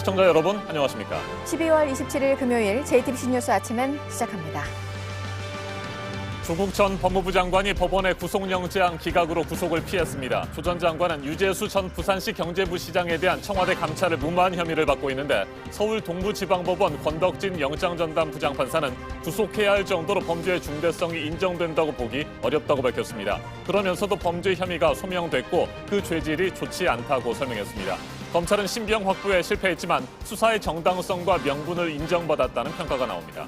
시청자 여러분, 안녕하십니까? 12월 27일 금요일 JTBC 뉴스 아침은 시작합니다. 조국 전 법무부 장관이 법원의 구속영장 기각으로 구속을 피했습니다. 조 전 장관은 유재수 전 부산시 경제부시장에 대한 청와대 감찰을 무마한 혐의를 받고 있는데 서울 동부지방법원 권덕진 영장전담 부장판사는 구속해야 할 정도로 범죄의 중대성이 인정된다고 보기 어렵다고 밝혔습니다. 그러면서도 범죄 혐의가 소명됐고 그 죄질이 좋지 않다고 설명했습니다. 검찰은 신병 확보에 실패했지만 수사의 정당성과 명분을 인정받았다는 평가가 나옵니다.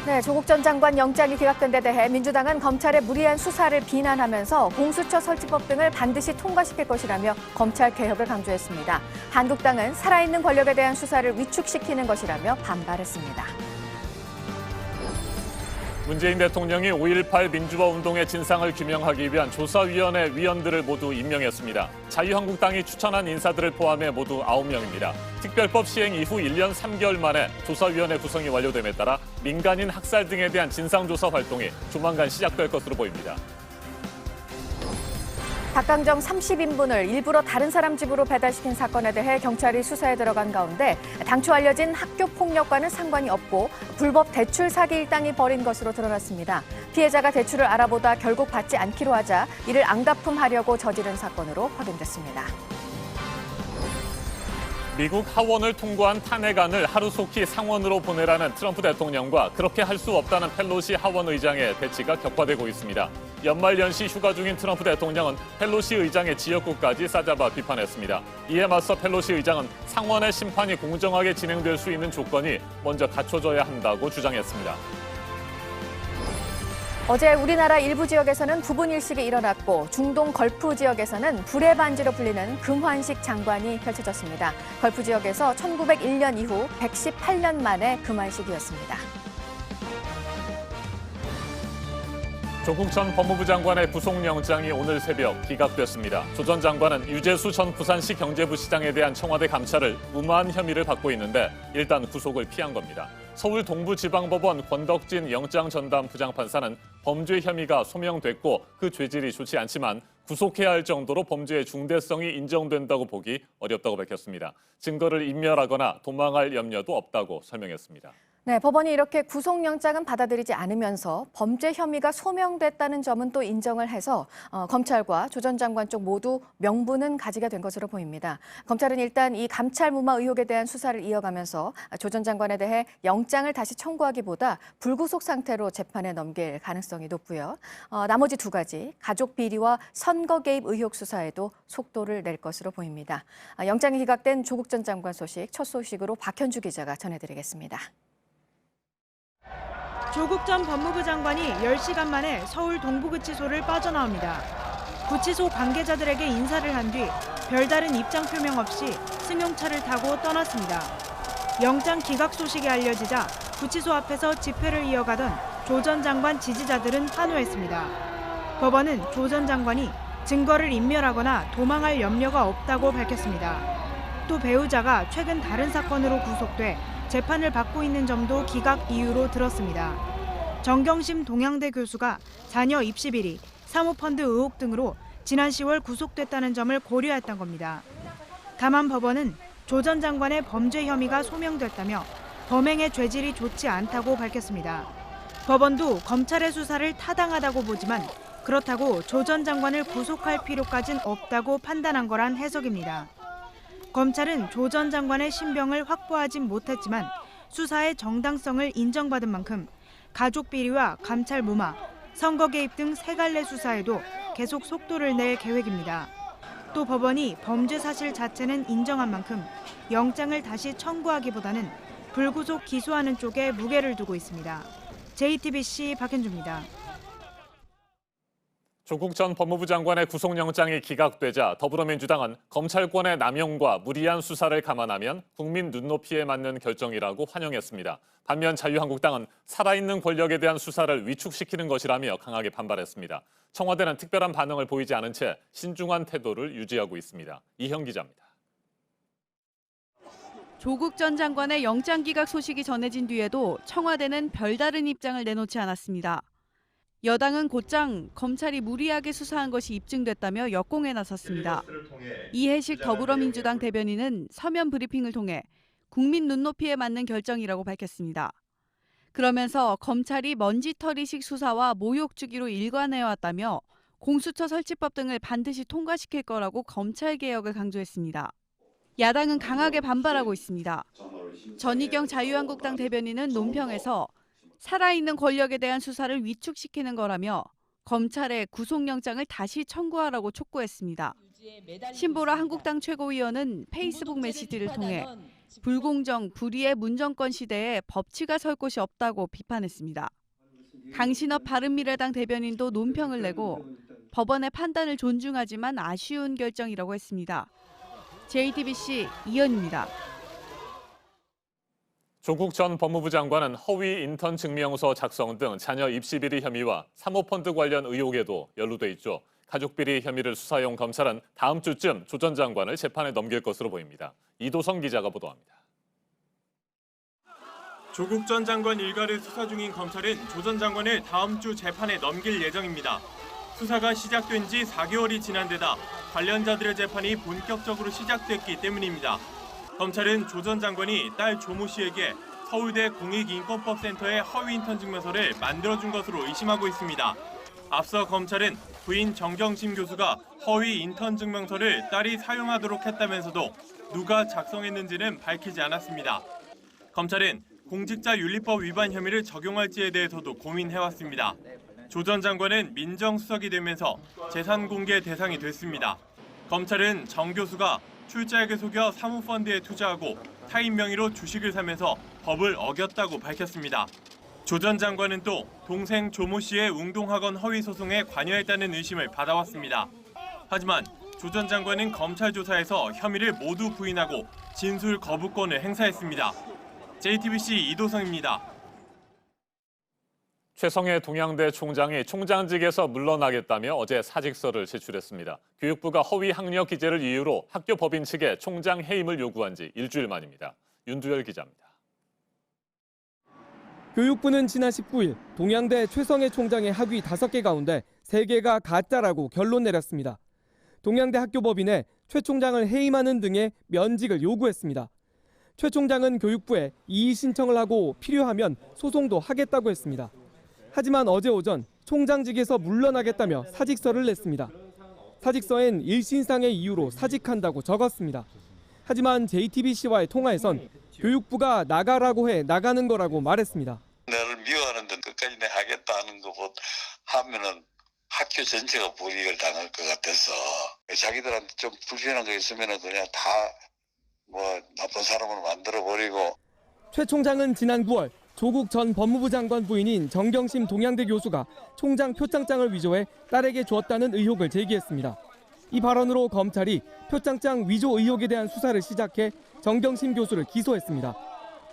네, 조국 전 장관 영장이 기각된 데 대해 민주당은 검찰의 무리한 수사를 비난하면서 공수처 설치법 등을 반드시 통과시킬 것이라며 검찰 개혁을 강조했습니다. 한국당은 살아있는 권력에 대한 수사를 위축시키는 것이라며 반발했습니다. 문재인 대통령이 5.18 민주화 운동의 진상을 규명하기 위한 조사위원회 위원들을 모두 임명했습니다. 자유한국당이 추천한 인사들을 포함해 모두 9명입니다. 특별법 시행 이후 1년 3개월 만에 조사위원회 구성이 완료됨에 따라 민간인 학살 등에 대한 진상조사 활동이 조만간 시작될 것으로 보입니다. 닭강정 30인분을 일부러 다른 사람 집으로 배달시킨 사건에 대해 경찰이 수사에 들어간 가운데 당초 알려진 학교 폭력과는 상관이 없고 불법 대출 사기 일당이 벌인 것으로 드러났습니다. 피해자가 대출을 알아보다 결국 받지 않기로 하자 이를 앙다품하려고 저지른 사건으로 확인됐습니다. 미국 하원을 통과한 탄핵안을 하루속히 상원으로 보내라는 트럼프 대통령과 그렇게 할 수 없다는 펠로시 하원 의장의 대치가 격화되고 있습니다. 연말연시 휴가 중인 트럼프 대통령은 펠로시 의장의 지역구까지 싸잡아 비판했습니다. 이에 맞서 펠로시 의장은 상원의 심판이 공정하게 진행될 수 있는 조건이 먼저 갖춰져야 한다고 주장했습니다. 어제 우리나라 일부 지역에서는 부분 일식이 일어났고 중동 걸프 지역에서는 불의 반지로 불리는 금환식 장관이 펼쳐졌습니다. 걸프 지역에서 1901년 이후 118년 만에 금환식이었습니다. 조국 전 법무부 장관의 구속영장이 오늘 새벽 기각됐습니다. 조 전 장관은 유재수 전 부산시 경제부시장에 대한 청와대 감찰을 무마한 혐의를 받고 있는데 일단 구속을 피한 겁니다. 서울 동부지방법원 권덕진 영장전담 부장판사는 범죄 혐의가 소명됐고 그 죄질이 좋지 않지만 구속해야 할 정도로 범죄의 중대성이 인정된다고 보기 어렵다고 밝혔습니다. 증거를 인멸하거나 도망할 염려도 없다고 설명했습니다. 네, 법원이 이렇게 구속영장은 받아들이지 않으면서 범죄 혐의가 소명됐다는 점은 또 인정을 해서 검찰과 조 전 장관 쪽 모두 명분은 가지게 된 것으로 보입니다. 검찰은 일단 이 감찰 무마 의혹에 대한 수사를 이어가면서 조 전 장관에 대해 영장을 다시 청구하기보다 불구속 상태로 재판에 넘길 가능성이 높고요. 나머지 두 가지, 가족 비리와 선거 개입 의혹 수사에도 속도를 낼 것으로 보입니다. 영장이 기각된 조국 전 장관 소식, 첫 소식으로 박현주 기자가 전해드리겠습니다. 조국 전 법무부 장관이 10시간 만에 서울 동부구치소를 빠져나옵니다. 구치소 관계자들에게 인사를 한 뒤 별다른 입장 표명 없이 승용차를 타고 떠났습니다. 영장 기각 소식이 알려지자 구치소 앞에서 집회를 이어가던 조 전 장관 지지자들은 환호했습니다. 법원은 조 전 장관이 증거를 인멸하거나 도망할 염려가 없다고 밝혔습니다. 또 배우자가 최근 다른 사건으로 구속돼 재판을 받고 있는 점도 기각 이유로 들었습니다. 정경심 동양대 교수가 자녀 입시 비리, 사모펀드 의혹 등으로 지난 10월 구속됐다는 점을 고려했던 겁니다. 다만 법원은 조 전 장관의 범죄 혐의가 소명됐다며 범행의 죄질이 좋지 않다고 밝혔습니다. 법원도 검찰의 수사를 타당하다고 보지만 그렇다고 조 전 장관을 구속할 필요까진 없다고 판단한 거란 해석입니다. 검찰은 조 전 장관의 신병을 확보하진 못했지만 수사의 정당성을 인정받은 만큼 가족 비리와 감찰 무마, 선거 개입 등 세 갈래 수사에도 계속 속도를 낼 계획입니다. 또 법원이 범죄 사실 자체는 인정한 만큼 영장을 다시 청구하기보다는 불구속 기소하는 쪽에 무게를 두고 있습니다. JTBC 박현주입니다. 조국 전 법무부 장관의 구속영장이 기각되자 더불어민주당은 검찰권의 남용과 무리한 수사를 감안하면 국민 눈높이에 맞는 결정이라고 환영했습니다. 반면 자유한국당은 살아있는 권력에 대한 수사를 위축시키는 것이라며 강하게 반발했습니다. 청와대는 특별한 반응을 보이지 않은 채 신중한 태도를 유지하고 있습니다. 이형 기자입니다. 조국 전 장관의 영장 기각 소식이 전해진 뒤에도 청와대는 별다른 입장을 내놓지 않았습니다. 여당은 곧장 검찰이 무리하게 수사한 것이 입증됐다며 역공에 나섰습니다. 이해식 더불어민주당 대변인은 서면 브리핑을 통해 국민 눈높이에 맞는 결정이라고 밝혔습니다. 그러면서 검찰이 먼지털이식 수사와 모욕 주기로 일관해왔다며 공수처 설치법 등을 반드시 통과시킬 거라고 검찰 개혁을 강조했습니다. 야당은 강하게 반발하고 있습니다. 전희경 자유한국당 대변인은 논평에서 살아있는 권력에 대한 수사를 위축시키는 거라며 검찰에 구속영장을 다시 청구하라고 촉구했습니다. 신보라 한국당 최고위원은 페이스북 메시지를 통해 불공정, 불의의 문정권 시대에 법치가 설 곳이 없다고 비판했습니다. 강신업 바른미래당 대변인도 논평을 내고 법원의 판단을 존중하지만 아쉬운 결정이라고 했습니다. JTBC 이현입니다. 조국 전 법무부 장관은 허위 인턴 증명서 작성 등 자녀 입시 비리 혐의와 사모펀드 관련 의혹에도 연루돼 있죠. 가족 비리 혐의를 수사해온 검찰은 다음 주쯤 조 전 장관을 재판에 넘길 것으로 보입니다. 이도성 기자가 보도합니다. 조국 전 장관 일가를 수사 중인 검찰은 조 전 장관을 다음 주 재판에 넘길 예정입니다. 수사가 시작된 지 4개월이 지난 데다 관련자들의 재판이 본격적으로 시작됐기 때문입니다. 검찰은 조 전 장관이 딸 조모 씨에게 서울대 공익인권법센터의 허위 인턴 증명서를 만들어준 것으로 의심하고 있습니다. 앞서 검찰은 부인 정경심 교수가 허위 인턴 증명서를 딸이 사용하도록 했다면서도 누가 작성했는지는 밝히지 않았습니다. 검찰은 공직자윤리법 위반 혐의를 적용할지에 대해서도 고민해왔습니다. 조 전 장관은 민정수석이 되면서 재산 공개 대상이 됐습니다. 검찰은 정 교수가 출자액을 속여 사모펀드에 투자하고 타인 명의로 주식을 사면서 법을 어겼다고 밝혔습니다. 조 전 장관은 또 동생 조모 씨의 웅동학원 허위 소송에 관여했다는 의심을 받아왔습니다. 하지만 조 전 장관은 검찰 조사에서 혐의를 모두 부인하고 진술 거부권을 행사했습니다. JTBC 이도성입니다. 최성해 동양대 총장이 총장직에서 물러나겠다며 어제 사직서를 제출했습니다. 교육부가 허위 학력 기재를 이유로 학교 법인 측에 총장 해임을 요구한 지 일주일 만입니다. 윤두열 기자입니다. 교육부는 지난 19일 동양대 최성해 총장의 학위 5개 가운데 3개가 가짜라고 결론 내렸습니다. 동양대 학교법인에 최 총장을 해임하는 등의 면직을 요구했습니다. 최 총장은 교육부에 이의 신청을 하고 필요하면 소송도 하겠다고 했습니다. 하지만 어제 오전 총장직에서 물러나겠다며 사직서를 냈습니다. 사직서엔 일신상의 이유로 사직한다고 적었습니다. 하지만 JTBC와의 통화에선 교육부가 나가라고 해 나가는 거라고 말했습니다. 나를 미워하는데 끝까지 내 하겠다는 거 하면은 학교 전체가 불이익을 당할 것 같아서 자기들한테 좀 불편한 거 있으면은 그냥 다 나쁜 사람으로 만들어버리고. 최 총장은 지난 9월 조국 전 법무부 장관 부인인 정경심 동양대 교수가 총장 표창장을 위조해 딸에게 주었다는 의혹을 제기했습니다. 이 발언으로 검찰이 표창장 위조 의혹에 대한 수사를 시작해 정경심 교수를 기소했습니다.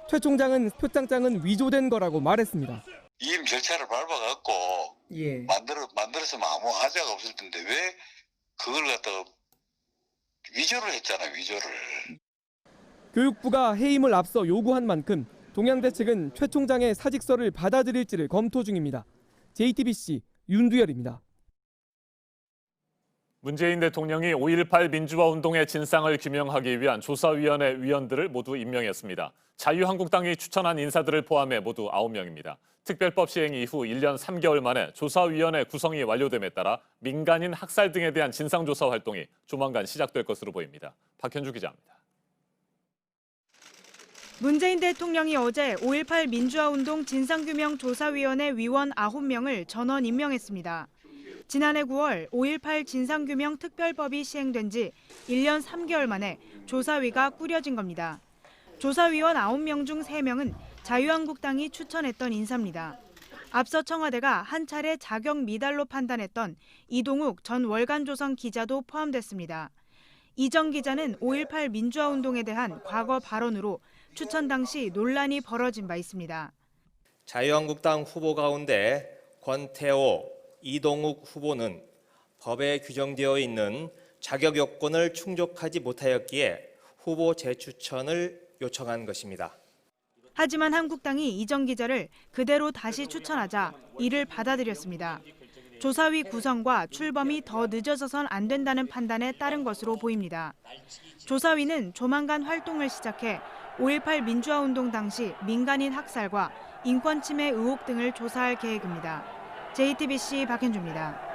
최 총장은 표창장은 위조된 거라고 말했습니다. 이임 절차를 밟아갖고 만들었으면 아무 하자가 없을 텐데 왜 그걸 갖다가 위조를 했잖아, 위조를. 교육부가 해임을 앞서 요구한 만큼 동양대 측은 최 총장의 사직서를 받아들일지를 검토 중입니다. JTBC 윤두열입니다. 문재인 대통령이 5.18 민주화 운동의 진상을 규명하기 위한 조사위원회 위원들을 모두 임명했습니다. 자유한국당이 추천한 인사들을 포함해 모두 9명입니다. 특별법 시행 이후 1년 3개월 만에 조사위원회 구성이 완료됨에 따라 민간인 학살 등에 대한 진상조사 활동이 조만간 시작될 것으로 보입니다. 박현주 기자입니다. 문재인 대통령이 어제 5.18 민주화운동 진상규명조사위원회 위원 9명을 전원 임명했습니다. 지난해 9월 5.18 진상규명 특별법이 시행된 지 1년 3개월 만에 조사위가 꾸려진 겁니다. 조사위원 9명 중 3명은 자유한국당이 추천했던 인사입니다. 앞서 청와대가 한 차례 자격 미달로 판단했던 이동욱 전 월간조선 기자도 포함됐습니다. 이 전 기자는 5.18 민주화운동에 대한 과거 발언으로 추천 당시 논란이 벌어진 바 있습니다. 자유한국당 후보 가운데 권태호, 이동욱 후보는 법에 규정되어 있는 자격 요건을 충족하지 못하였기에 후보 재추천을 요청한 것입니다. 하지만 한국당이 이전 기자를 그대로 다시 추천하자 이를 받아들였습니다. 조사위 구성과 출범이 더 늦어져선 안 된다는 판단에 따른 것으로 보입니다. 조사위는 조만간 활동을 시작해 5.18 민주화운동 당시 민간인 학살과 인권 침해 의혹 등을 조사할 계획입니다. JTBC 박현주입니다.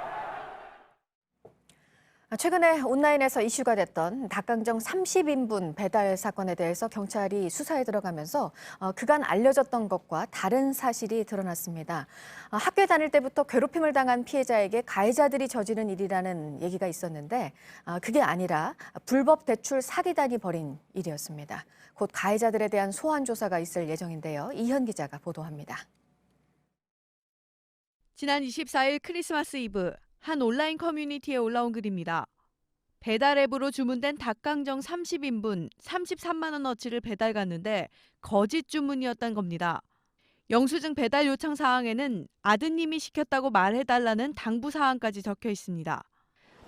최근에 온라인에서 이슈가 됐던 닭강정 30인분 배달 사건에 대해서 경찰이 수사에 들어가면서 그간 알려졌던 것과 다른 사실이 드러났습니다. 학교에 다닐 때부터 괴롭힘을 당한 피해자에게 가해자들이 저지른 일이라는 얘기가 있었는데 그게 아니라 불법 대출 사기단이 벌인 일이었습니다. 곧 가해자들에 대한 소환 조사가 있을 예정인데요. 이현 기자가 보도합니다. 지난 24일 크리스마스 이브 한 온라인 커뮤니티에 올라온 글입니다. 배달 앱으로 주문된 닭강정 30인분 33만 원어치를 배달 갔는데 거짓 주문이었던 겁니다. 영수증 배달 요청 사항에는 아드님이 시켰다고 말해달라는 당부 사항까지 적혀 있습니다.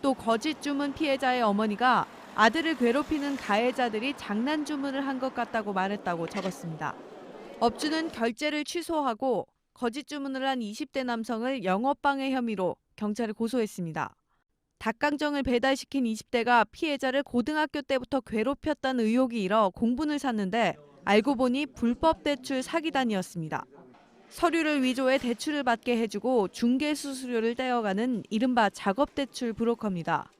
또 거짓 주문 피해자의 어머니가 아들을 괴롭히는 가해자들이 장난 주문을 한 것 같다고 말했다고 적었습니다. 업주는 결제를 취소하고 거짓 주문을 한 20대 남성을 영업방해 혐의로 경찰에 고소했습니다. 닭강정을 배달시킨 20대가 피해자를 고등학교 때부터 괴롭혔다는 의혹이 일어 공분을 샀는데 알고 보니 불법 대출 사기단이었습니다. 서류를 위조해 대출을 받게 해주고 중개 수수료를 떼어가는 이른바 작업대출 브로커입니다.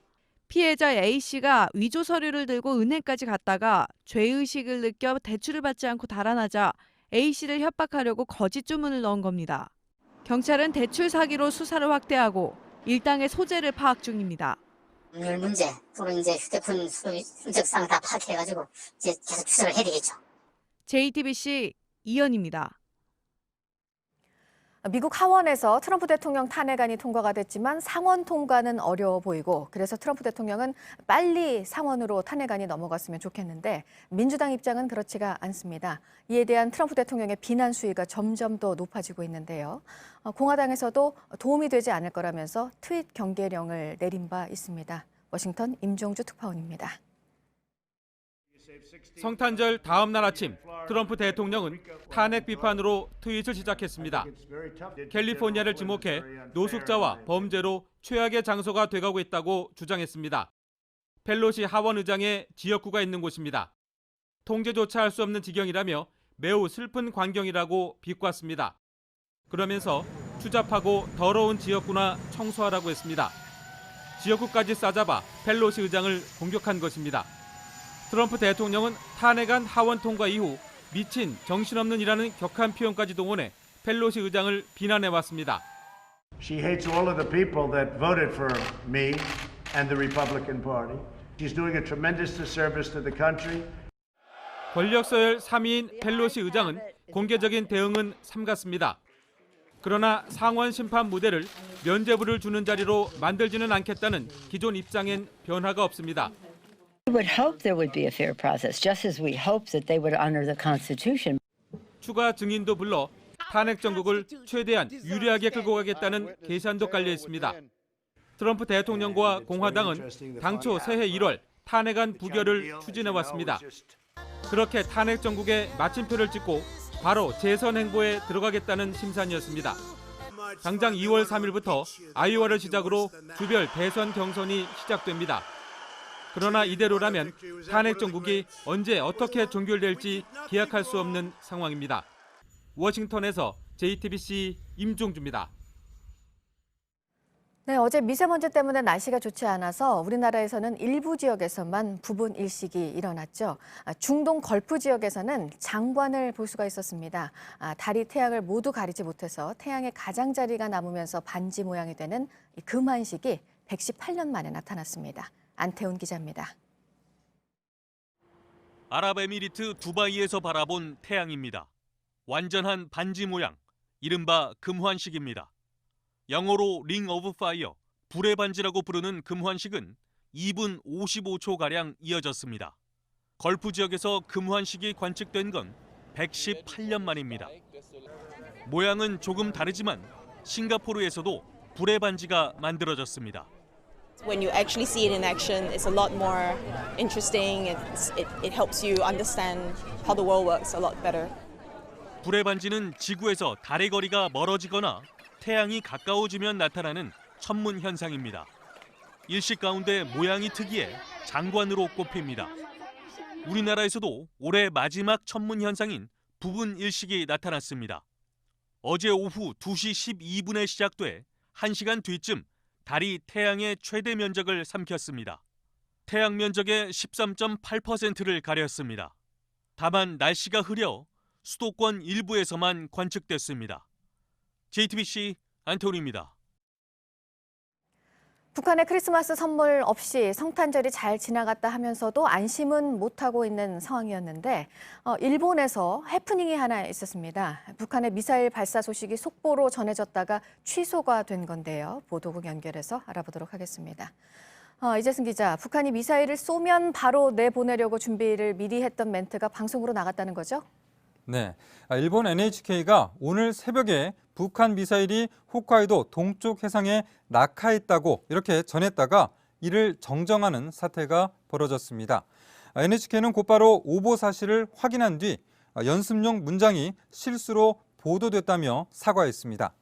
피해자 A씨가 위조 서류를 들고 은행까지 갔다가 죄의식을 느껴 대출을 받지 않고 달아나자 A씨를 협박하려고 거짓 주문을 넣은 겁니다. 경찰은 대출 사기로 수사를 확대하고 일당의 소재를 파악 중입니다. 법률 문제 또는 이제 휴대폰 순적 사항 다 파악해가지고 이제 계속 추적을 해야 되겠죠. JTBC 이현입니다. 미국 하원에서 트럼프 대통령 탄핵안이 통과가 됐지만 상원 통과는 어려워 보이고 그래서 트럼프 대통령은 빨리 상원으로 탄핵안이 넘어갔으면 좋겠는데 민주당 입장은 그렇지가 않습니다. 이에 대한 트럼프 대통령의 비난 수위가 점점 더 높아지고 있는데요. 공화당에서도 도움이 되지 않을 거라면서 트윗 경계령을 내린 바 있습니다. 워싱턴 임종주 특파원입니다. 성탄절 다음 날 아침 트럼프 대통령은 탄핵 비판으로 트윗을 시작했습니다. 캘리포니아를 지목해 노숙자와 범죄로 최악의 장소가 돼가고 있다고 주장했습니다. 펠로시 하원 의장의 지역구가 있는 곳입니다. 통제조차 할 수 없는 지경이라며 매우 슬픈 광경이라고 비꼬았습니다. 그러면서 추잡하고 더러운 지역구나 청소하라고 했습니다. 지역구까지 싸잡아 펠로시 의장을 공격한 것입니다. 트럼프 대통령은 탄핵안 하원 통과 이후 미친 정신없는이라는 격한 표현까지 동원해 펠로시 의장을 비난해왔습니다. She hates all of the people that voted for me and the Republican Party. She's doing a tremendous disservice to the country. 권력 서열 3위인 펠로시 의장은 공개적인 대응은 삼갔습니다. 그러나 상원 심판 무대를 면죄부를 주는 자리로 만들지는 않겠다는 기존 입장엔 변화가 없습니다. We would hope there would be a fair process, just as we hope that they would honor the Constitution. 추가 증인도 불러 탄핵 정국을 최대한 유리하게 끌고 가겠다는 계산도 깔려 있습니다. 트럼프 대통령과 공화당은 당초 새해 1월 탄핵안 부결을 추진해왔습니다. 그렇게 탄핵 정국에 마침표를 찍고 바로 재선 행보에 들어가겠다는 심산이었습니다. 당장 2월 3일부터 아이오와를 시작으로 주별 대선 경선이 시작됩니다. 그러나 이대로라면 탄핵 정국이 언제 어떻게 종결될지 기약할 수 없는 상황입니다. 워싱턴에서 JTBC 임종주입니다. 네, 어제 미세먼지 때문에 날씨가 좋지 않아서 우리나라에서는 일부 지역에서만 부분 일식이 일어났죠. 중동 걸프 지역에서는 장관을 볼 수가 있었습니다. 달이 태양을 모두 가리지 못해서 태양의 가장자리가 남으면서 반지 모양이 되는 금환식이 118년 만에 나타났습니다. 안태훈 기자입니다. 아랍에미리트 두바이에서 바라본 태양입니다. 완전한 반지 모양, 이른바 금환식입니다. 영어로 링 오브 파이어, 불의 반지라고 부르는 금환식은 2분 55초가량 이어졌습니다. 걸프 지역에서 금환식이 관측된 건 118년 만입니다. 모양은 조금 다르지만 싱가포르에서도 불의 반지가 만들어졌습니다. When you actually see it in action, it's a lot more interesting. It helps you understand how the world works a lot better. 불의 반지는 지구에서 달의 거리가 멀어지거나 태양이 가까워지면 나타나는 천문 현상입니다. 일식 가운데 모양이 특이해 장관으로 꼽힙니다. 우리나라에서도 올해 마지막 천문 현상인 부분 일식이 나타났습니다. 어제 오후 2시 12분에 시작돼 1시간 뒤쯤 달이 태양의 최대 면적을 삼켰습니다. 태양 면적의 13.8%를 가렸습니다. 다만 날씨가 흐려 수도권 일부에서만 관측됐습니다. JTBC 안토니입니다. 북한의 크리스마스 선물 없이 성탄절이 잘 지나갔다 하면서도 안심은 못하고 있는 상황이었는데 일본에서 해프닝이 하나 있었습니다. 북한의 미사일 발사 소식이 속보로 전해졌다가 취소가 된 건데요. 보도국 연결해서 알아보도록 하겠습니다. 이재승 기자, 북한이 미사일을 쏘면 바로 내보내려고 준비를 미리 했던 멘트가 방송으로 나갔다는 거죠? 네, 일본 NHK가 오늘 새벽에 북한 미사일이 홋카이도 동쪽 해상에 낙하했다고 이렇게 전했다가 이를 정정하는 사태가 벌어졌습니다. NHK는 곧바로 오보 사실을 확인한 뒤 연습용 문장이 실수로 보도됐다며 사과했습니다.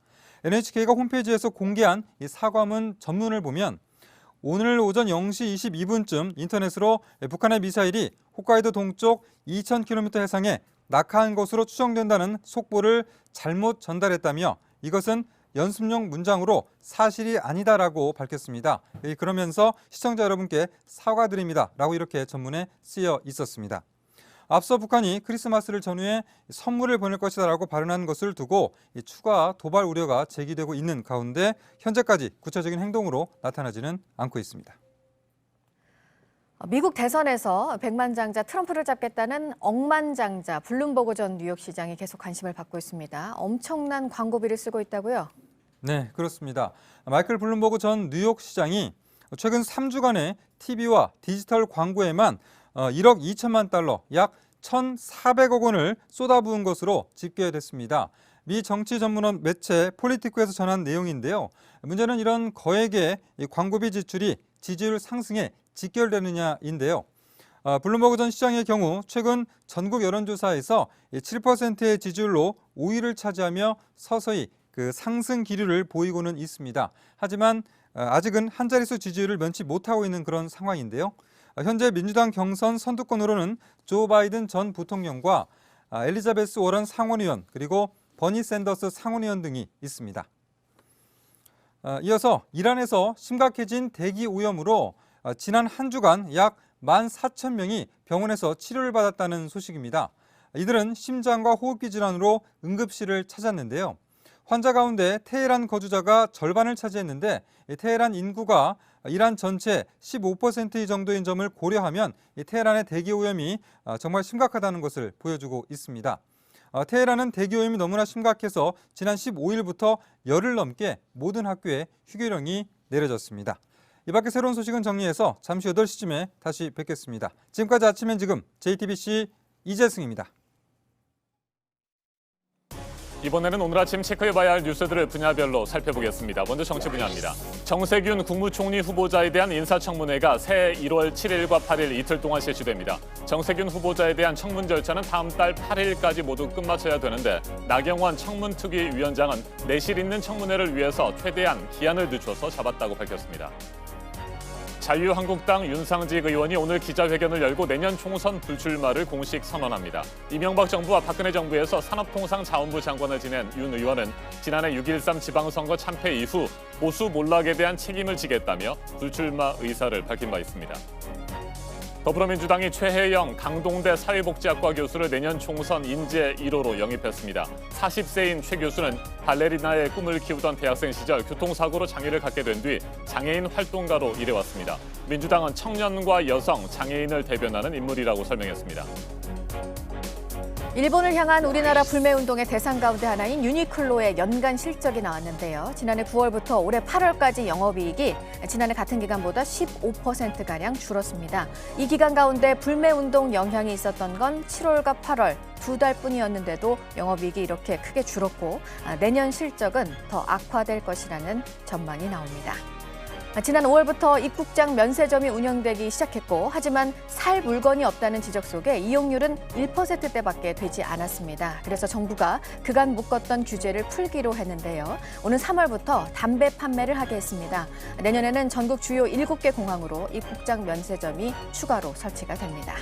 NHK가 홈페이지에서 공개한 이 사과문 전문을 보면 오늘 오전 0시 22분쯤 인터넷으로 북한의 미사일이 홋카이도 동쪽 2,000km 해상에 낙하한 것으로 추정된다는 속보를 잘못 전달했다며 이것은 연습용 문장으로 사실이 아니다라고 밝혔습니다. 그러면서 시청자 여러분께 사과드립니다라고 이렇게 전문에 쓰여 있었습니다. 앞서 북한이 크리스마스를 전후해 선물을 보낼 것이다라고 발언한 것을 두고 추가 도발 우려가 제기되고 있는 가운데 현재까지 구체적인 행동으로 나타나지는 않고 있습니다. 미국 대선에서 백만장자 트럼프를 잡겠다는 억만장자 블룸버그 전 뉴욕시장이 계속 관심을 받고 있습니다. 엄청난 광고비를 쓰고 있다고요? 네, 그렇습니다. 마이클 블룸버그 전 뉴욕시장이 최근 3주간의 TV와 디지털 광고에만 1억 2천만 달러, 약 1,400억 원을 쏟아부은 것으로 집계됐습니다. 미 정치 전문원 매체 폴리티코에서 전한 내용인데요. 문제는 이런 거액의 광고비 지출이 지지율 상승에 직결되느냐인데요. 블룸버그 전 시장의 경우 최근 전국 여론조사에서 7%의 지지율로 5위를 차지하며 서서히 그 상승 기류를 보이고는 있습니다. 하지만 아직은 한 자릿수 지지율을 면치 못하고 있는 그런 상황인데요. 현재 민주당 경선 선두권으로는 조 바이든 전 부통령과 엘리자베스 워런 상원의원 그리고 버니 샌더스 상원의원 등이 있습니다. 이어서 이란에서 심각해진 대기 오염으로 지난 한 주간 약 14,000명이 병원에서 치료를 받았다는 소식입니다. 이들은 심장과 호흡기 질환으로 응급실을 찾았는데요. 환자 가운데 테헤란 거주자가 절반을 차지했는데 테헤란 인구가 이란 전체 15% 정도인 점을 고려하면 테헤란의 대기 오염이 정말 심각하다는 것을 보여주고 있습니다. 테헤란은 대기 오염이 너무나 심각해서 지난 15일부터 열흘 넘게 모든 학교에 휴교령이 내려졌습니다. 이 밖에 새로운 소식은 정리해서 잠시 8시쯤에 다시 뵙겠습니다. 지금까지 아침엔 지금 JTBC 이재승입니다. 이번에는 오늘 아침 체크해봐야 할 뉴스들을 분야별로 살펴보겠습니다. 먼저 정치 분야입니다. 정세균 국무총리 후보자에 대한 인사청문회가 새해 1월 7일과 8일 이틀 동안 실시됩니다. 정세균 후보자에 대한 청문 절차는 다음 달 8일까지 모두 끝마쳐야 되는데 나경원 청문특위위원장은 내실 있는 청문회를 위해서 최대한 기한을 늦춰서 잡았다고 밝혔습니다. 자유한국당 윤상직 의원이 오늘 기자회견을 열고 내년 총선 불출마를 공식 선언합니다. 이명박 정부와 박근혜 정부에서 산업통상자원부 장관을 지낸 윤 의원은 지난해 6.13 지방선거 참패 이후 보수 몰락에 대한 책임을 지겠다며 불출마 의사를 밝힌 바 있습니다. 더불어민주당이 최혜영 강동대 사회복지학과 교수를 내년 총선 인재 1호로 영입했습니다. 40세인 최 교수는 발레리나의 꿈을 키우던 대학생 시절 교통사고로 장애를 갖게 된 뒤 장애인 활동가로 일해왔습니다. 민주당은 청년과 여성, 장애인을 대변하는 인물이라고 설명했습니다. 일본을 향한 우리나라 불매운동의 대상 가운데 하나인 유니클로의 연간 실적이 나왔는데요. 지난해 9월부터 올해 8월까지 영업이익이 지난해 같은 기간보다 15%가량 줄었습니다. 이 기간 가운데 불매운동 영향이 있었던 건 7월과 8월 두 달뿐이었는데도 영업이익이 이렇게 크게 줄었고 내년 실적은 더 악화될 것이라는 전망이 나옵니다. 지난 5월부터 입국장 면세점이 운영되기 시작했고 하지만 살 물건이 없다는 지적 속에 이용률은 1%대밖에 되지 않았습니다. 그래서 정부가 그간 묶었던 규제를 풀기로 했는데요. 오는 3월부터 담배 판매를 하게 했습니다. 내년에는 전국 주요 7개 공항으로 입국장 면세점이 추가로 설치가 됩니다.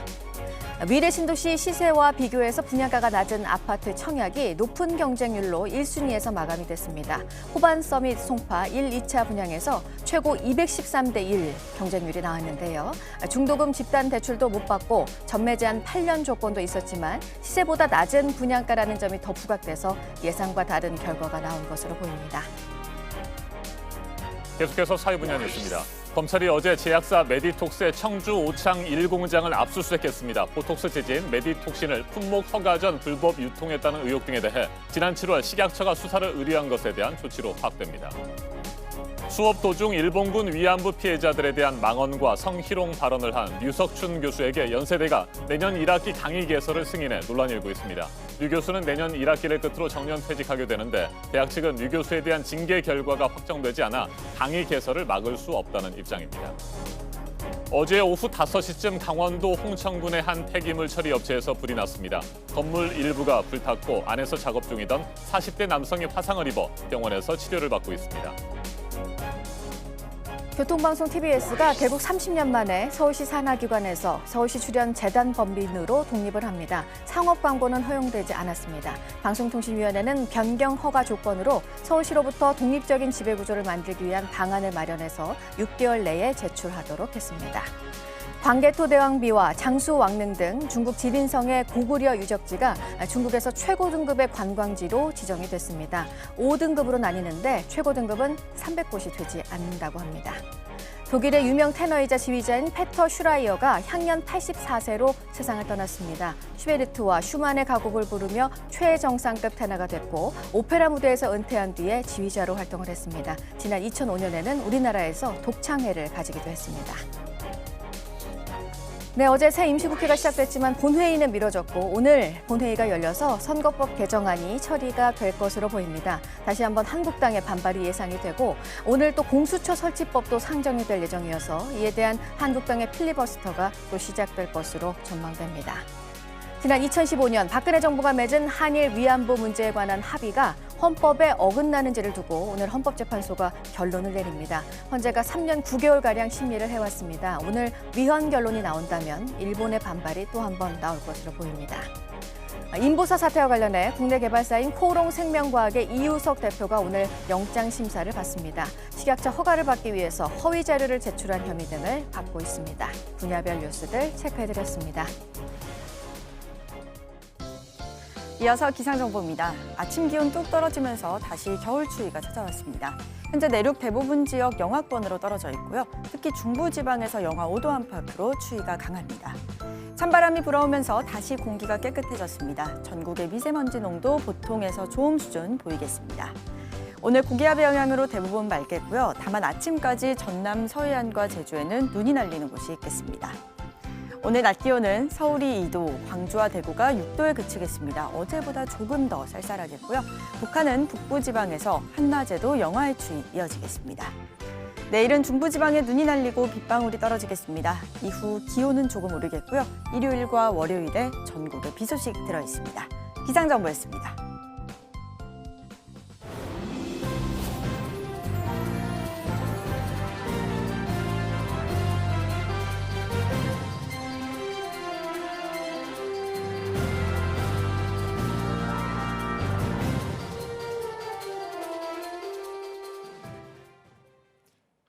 미래 신도시 시세와 비교해서 분양가가 낮은 아파트 청약이 높은 경쟁률로 1순위에서 마감이 됐습니다. 호반 서밋 송파 1, 2차 분양에서 최고 213대 1 경쟁률이 나왔는데요. 중도금 집단 대출도 못 받고 전매 제한 8년 조건도 있었지만 시세보다 낮은 분양가라는 점이 더 부각돼서 예상과 다른 결과가 나온 것으로 보입니다. 계속해서 사회 분야 뉴스입니다. 검찰이 어제 제약사 메디톡스의 청주 오창 1공장을 압수수색했습니다. 보톡스 제제인 메디톡신을 품목 허가 전 불법 유통했다는 의혹 등에 대해 지난 7월 식약처가 수사를 의뢰한 것에 대한 조치로 파악됩니다. 수업 도중 일본군 위안부 피해자들에 대한 망언과 성희롱 발언을 한 류석춘 교수에게 연세대가 내년 1학기 강의 개설을 승인해 논란이 일고 있습니다. 류 교수는 내년 1학기를 끝으로 정년 퇴직하게 되는데 대학 측은 류 교수에 대한 징계 결과가 확정되지 않아 강의 개설을 막을 수 없다는 입장입니다. 어제 오후 5시쯤 강원도 홍천군의 한 폐기물 처리 업체에서 불이 났습니다. 건물 일부가 불탔고 안에서 작업 중이던 40대 남성이 화상을 입어 병원에서 치료를 받고 있습니다. 교통방송 TBS가 개국 30년 만에 서울시 산하기관에서 서울시 출연 재단 법인으로 독립을 합니다. 상업 광고는 허용되지 않았습니다. 방송통신위원회는 변경 허가 조건으로 서울시로부터 독립적인 지배구조를 만들기 위한 방안을 마련해서 6개월 내에 제출하도록 했습니다. 광개토대왕비와 장수왕릉 등 중국 지린성의 고구려 유적지가 중국에서 최고 등급의 관광지로 지정이 됐습니다. 5등급으로 나뉘는데 최고 등급은 300곳이 되지 않는다고 합니다. 독일의 유명 테너이자 지휘자인 페터 슈라이어가 향년 84세로 세상을 떠났습니다. 슈베르트와 슈만의 가곡을 부르며 최정상급 테너가 됐고 오페라 무대에서 은퇴한 뒤에 지휘자로 활동을 했습니다. 지난 2005년에는 우리나라에서 독창회를 가지기도 했습니다. 네, 어제 새 임시국회가 시작됐지만 본회의는 미뤄졌고 오늘 본회의가 열려서 선거법 개정안이 처리가 될 것으로 보입니다. 다시 한번 한국당의 반발이 예상이 되고 오늘 또 공수처 설치법도 상정이 될 예정이어서 이에 대한 한국당의 필리버스터가 또 시작될 것으로 전망됩니다. 지난 2015년 박근혜 정부가 맺은 한일 위안부 문제에 관한 합의가 헌법에 어긋나는지를 두고 오늘 헌법재판소가 결론을 내립니다. 헌재가 3년 9개월가량 심리를 해왔습니다. 오늘 위헌 결론이 나온다면 일본의 반발이 또 한 번 나올 것으로 보입니다. 인보사 사태와 관련해 국내 개발사인 코오롱생명과학의 이우석 대표가 오늘 영장 심사를 받습니다. 식약처 허가를 받기 위해서 허위 자료를 제출한 혐의 등을 받고 있습니다. 분야별 뉴스들 체크해드렸습니다. 이어서 기상정보입니다. 아침 기온 뚝 떨어지면서 다시 겨울 추위가 찾아왔습니다. 현재 내륙 대부분 지역 영하권으로 떨어져 있고요. 특히 중부지방에서 영하 5도 안팎으로 추위가 강합니다. 찬바람이 불어오면서 다시 공기가 깨끗해졌습니다. 전국의 미세먼지 농도 보통에서 좋음 수준 보이겠습니다. 오늘 고기압의 영향으로 대부분 맑겠고요. 다만 아침까지 전남 서해안과 제주에는 눈이 날리는 곳이 있겠습니다. 오늘 낮 기온은 서울이 2도, 광주와 대구가 6도에 그치겠습니다. 어제보다 조금 더 쌀쌀하겠고요. 북한은 북부지방에서 한낮에도 영하의 추위 이어지겠습니다. 내일은 중부지방에 눈이 날리고 빗방울이 떨어지겠습니다. 이후 기온은 조금 오르겠고요. 일요일과 월요일에 전국에 비 소식 들어있습니다. 기상정보였습니다.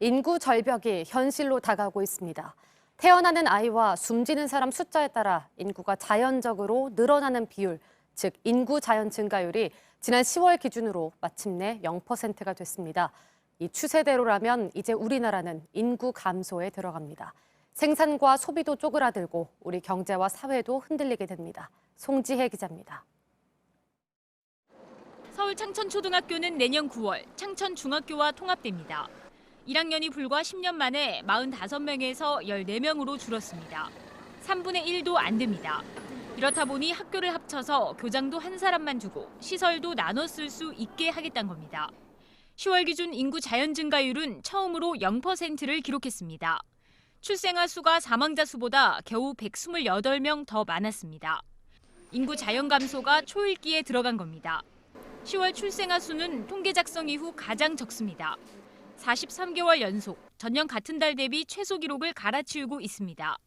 인구 절벽이 현실로 다가오고 있습니다. 태어나는 아이와 숨지는 사람 숫자에 따라 인구가 자연적으로 늘어나는 비율, 즉 인구 자연 증가율이 지난 10월 기준으로 마침내 0%가 됐습니다. 이 추세대로라면 이제 우리나라는 인구 감소에 들어갑니다. 생산과 소비도 쪼그라들고 우리 경제와 사회도 흔들리게 됩니다. 송지혜 기자입니다. 서울 창천초등학교는 내년 9월 창천중학교와 통합됩니다. 1학년이 불과 10년 만에 45명에서 14명으로 줄었습니다. 3분의 1도 안 됩니다. 이렇다 보니 학교를 합쳐서 교장도 한 사람만 두고 시설도 나눠 쓸 수 있게 하겠다는 겁니다. 10월 기준 인구 자연 증가율은 처음으로 0%를 기록했습니다. 출생아 수가 사망자 수보다 겨우 128명 더 많았습니다. 인구 자연 감소가 초읽기에 들어간 겁니다. 10월 출생아 수는 통계 작성 이후 가장 적습니다. 43개월 연속 전년 같은 달 대비 최소 기록을 갈아치우고 있습니다.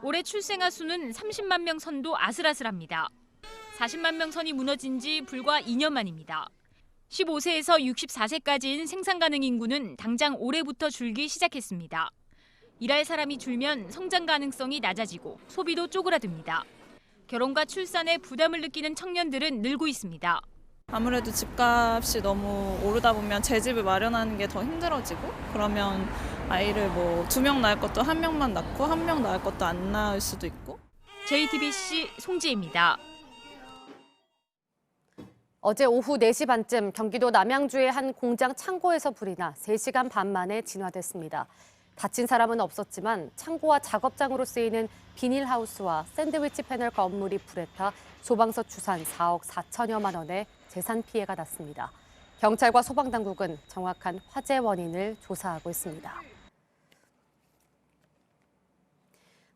올해 출생아 수는 30만 명 선도 아슬아슬합니다. 40만 명 선이 무너진 지 불과 2년 만입니다. 15세에서 64세까지인 생산 가능 인구는 당장 올해부터 줄기 시작했습니다. 일할 사람이 줄면 성장 가능성이 낮아지고 소비도 쪼그라듭니다. 결혼과 출산에 부담을 느끼는 청년들은 늘고 있습니다. 아무래도 집값이 너무 오르다 보면 제 집을 마련하는 게 더 힘들어지고 그러면 아이를 뭐 2명 낳을 것도 1명만 낳고 1명 낳을 것도 안 낳을 수도 있고. JTBC 송지혜입니다. 어제 오후 4시 반쯤 경기도 남양주의 한 공장 창고에서 불이 나 3시간 반 만에 진화됐습니다. 다친 사람은 없었지만 창고와 작업장으로 쓰이는 비닐하우스와 샌드위치 패널 건물이 불에 타 소방서 추산 4억 4천여만 원의 재산 피해가 났습니다. 경찰과 소방당국은 정확한 화재 원인을 조사하고 있습니다.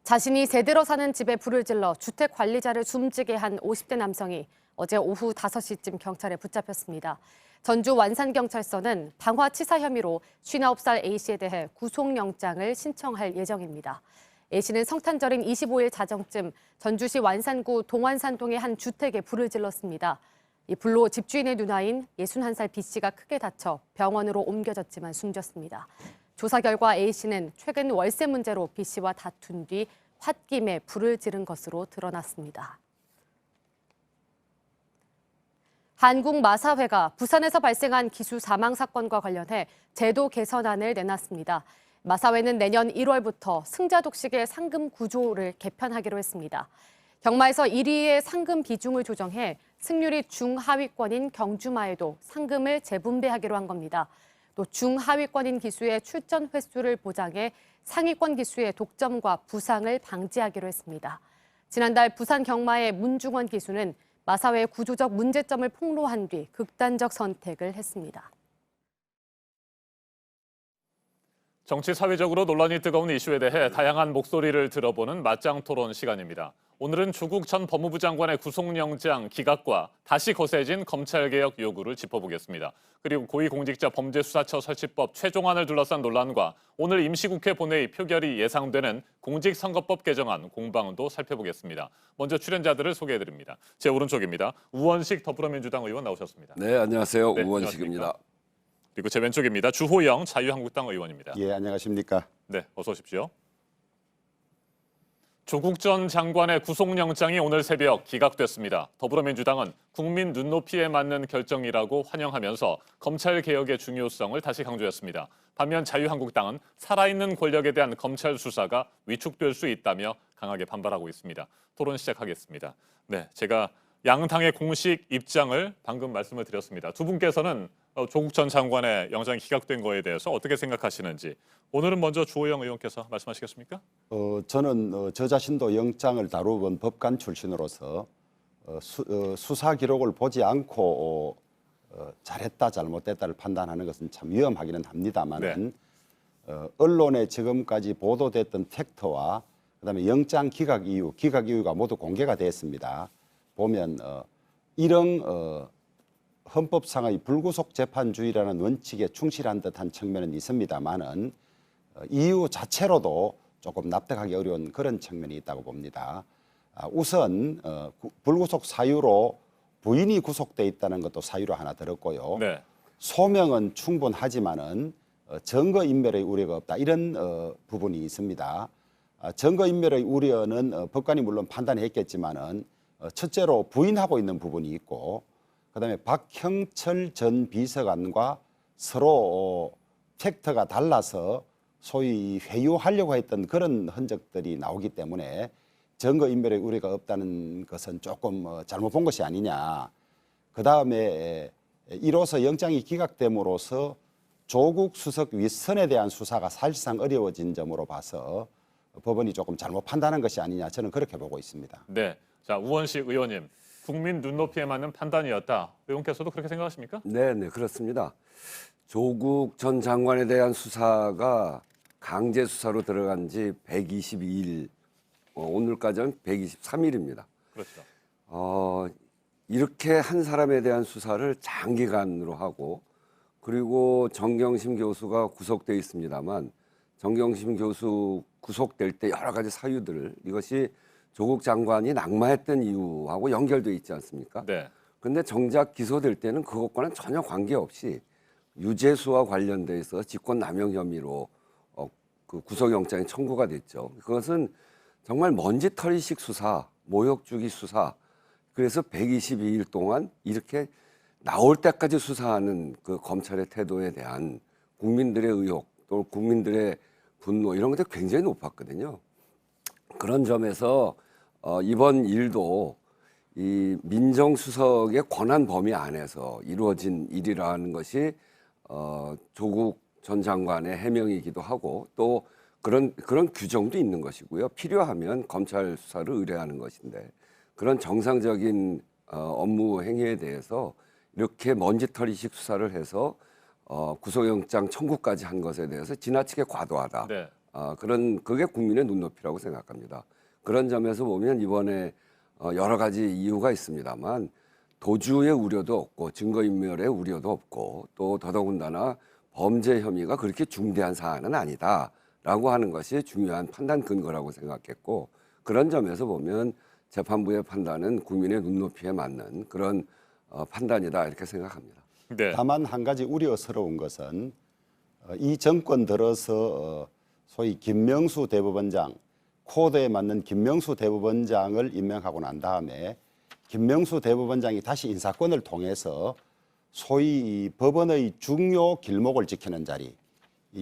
자신이 새들어 사는 집에 불을 질러 주택 관리자를 숨지게 한 50대 남성이 어제 오후 5시쯤 경찰에 붙잡혔습니다. 전주 완산경찰서는 방화치사 혐의로 59살 A씨에 대해 구속영장을 신청할 예정입니다. A씨는 성탄절인 25일 자정쯤 전주시 완산구 동완산동의 한 주택에 불을 질렀습니다. 이 불로 집주인의 누나인 61살 B씨가 크게 다쳐 병원으로 옮겨졌지만 숨졌습니다. 조사 결과 A씨는 최근 월세 문제로 B씨와 다툰 뒤 홧김에 불을 지른 것으로 드러났습니다. 한국마사회가 부산에서 발생한 기수 사망 사건과 관련해 제도 개선안을 내놨습니다. 마사회는 내년 1월부터 승자 독식의 상금 구조를 개편하기로 했습니다. 경마에서 1위의 상금 비중을 조정해 승률이 중하위권인 경주마에도 상금을 재분배하기로 한 겁니다. 또 중하위권인 기수의 출전 횟수를 보장해 상위권 기수의 독점과 부상을 방지하기로 했습니다. 지난달 부산 경마의 문중원 기수는 마사회의 구조적 문제점을 폭로한 뒤 극단적 선택을 했습니다. 정치 사회적으로 논란이 뜨거운 이슈에 대해 다양한 목소리를 들어보는 맞짱 토론 시간입니다. 오늘은 조국 전 법무부 장관의 구속영장 기각과 다시 거세진 검찰개혁 요구를 짚어보겠습니다. 그리고 고위공직자범죄수사처 설치법 최종안을 둘러싼 논란과 오늘 임시국회 본회의 표결이 예상되는 공직선거법 개정안 공방도 살펴보겠습니다. 먼저 출연자들을 소개해드립니다. 제 오른쪽입니다. 우원식 더불어민주당 의원 나오셨습니다. 네, 안녕하세요. 네, 우원식입니다. 안녕하십니까? 그리고 제 왼쪽입니다. 주호영 자유한국당 의원입니다. 예, 안녕하십니까? 네, 어서 오십시오. 조국 전 장관의 구속영장이 오늘 새벽 기각됐습니다. 더불어민주당은 국민 눈높이에 맞는 결정이라고 환영하면서 검찰개혁의 중요성을 다시 강조했습니다. 반면 자유한국당은 살아있는 권력에 대한 검찰 수사가 위축될 수 있다며 강하게 반발하고 있습니다. 토론 시작하겠습니다. 네, 제가 양당의 공식 입장을 방금 말씀을 드렸습니다. 두 분께서는 조국 전 장관의 영장이 기각된 거에 대해서 어떻게 생각하시는지 오늘은 먼저 주호영 의원께서 말씀하시겠습니까? 저는 저 자신도 영장을 다루본 법관 출신으로서 수사 기록을 보지 않고 잘했다 잘못됐다를 판단하는 것은 참 위험하기는 합니다만은 언론에 지금까지 보도됐던 팩트와 그다음에 영장 기각 이유가 모두 공개가 됐습니다. 보면 이런 헌법상의 불구속 재판주의라는 원칙에 충실한 듯한 측면은 있습니다만은 이유 자체로도 조금 납득하기 어려운 그런 측면이 있다고 봅니다. 우선 불구속 사유로 부인이 구속돼 있다는 것도 사유로 하나 들었고요. 네. 소명은 충분하지만은 증거인멸의 우려가 없다 이런 부분이 있습니다. 증거인멸의 우려는 법관이 물론 판단했겠지만은 첫째로 부인하고 있는 부분이 있고 그다음에 박형철 전 비서관과 서로 팩트가 달라서 소위 회유하려고 했던 그런 흔적들이 나오기 때문에 증거인멸의 우려가 없다는 것은 조금 잘못 본 것이 아니냐. 그다음에 이로써 영장이 기각됨으로써 조국 수석 윗선에 대한 수사가 사실상 어려워진 점으로 봐서 법원이 조금 잘못 판단한 것이 아니냐 저는 그렇게 보고 있습니다. 네, 자 우원식 의원님, 국민 눈높이에 맞는 판단이었다. 의원께서도 그렇게 생각하십니까? 네, 그렇습니다. 조국 전 장관에 대한 수사가 강제 수사로 들어간 지 122일, 오늘까지는 123일입니다. 그렇죠. 이렇게 한 사람에 대한 수사를 장기간으로 하고 그리고 정경심 교수가 구속돼 있습니다만 정경심 교수 구속될 때 여러 가지 사유들을 이것이 조국 장관이 낙마했던 이유하고 연결돼 있지 않습니까? 네. 그런데 정작 기소될 때는 그것과는 전혀 관계없이 유죄수와 관련돼 있어 직권남용 혐의로 그 구속영장이 청구가 됐죠. 그것은 정말 먼지털이식 수사, 모욕주기 수사. 그래서 122일 동안 이렇게 나올 때까지 수사하는 그 검찰의 태도에 대한 국민들의 의혹 또 국민들의 분노 이런 것들이 굉장히 높았거든요. 그런 점에서 이번 일도 이 민정수석의 권한 범위 안에서 이루어진 일이라는 것이 조국 전 장관의 해명이기도 하고 또 그런 규정도 있는 것이고요. 필요하면 검찰 수사를 의뢰하는 것인데 그런 정상적인 업무 행위에 대해서 이렇게 먼지털이식 수사를 해서 구속영장 청구까지 한 것에 대해서 지나치게 과도하다. 네. 그게 국민의 눈높이라고 생각합니다. 그런 점에서 보면 이번에 여러 가지 이유가 있습니다만 도주의 우려도 없고 증거인멸의 우려도 없고 또 더더군다나 범죄 혐의가 그렇게 중대한 사안은 아니다라고 하는 것이 중요한 판단 근거라고 생각했고 그런 점에서 보면 재판부의 판단은 국민의 눈높이에 맞는 그런 판단이다 이렇게 생각합니다. 네. 다만 한 가지 우려스러운 것은 이 정권 들어서 소위 김명수 대법원장, 코드에 맞는 김명수 대법원장을 임명하고 난 다음에 김명수 대법원장이 다시 인사권을 통해서 소위 법원의 중요 길목을 지키는 자리,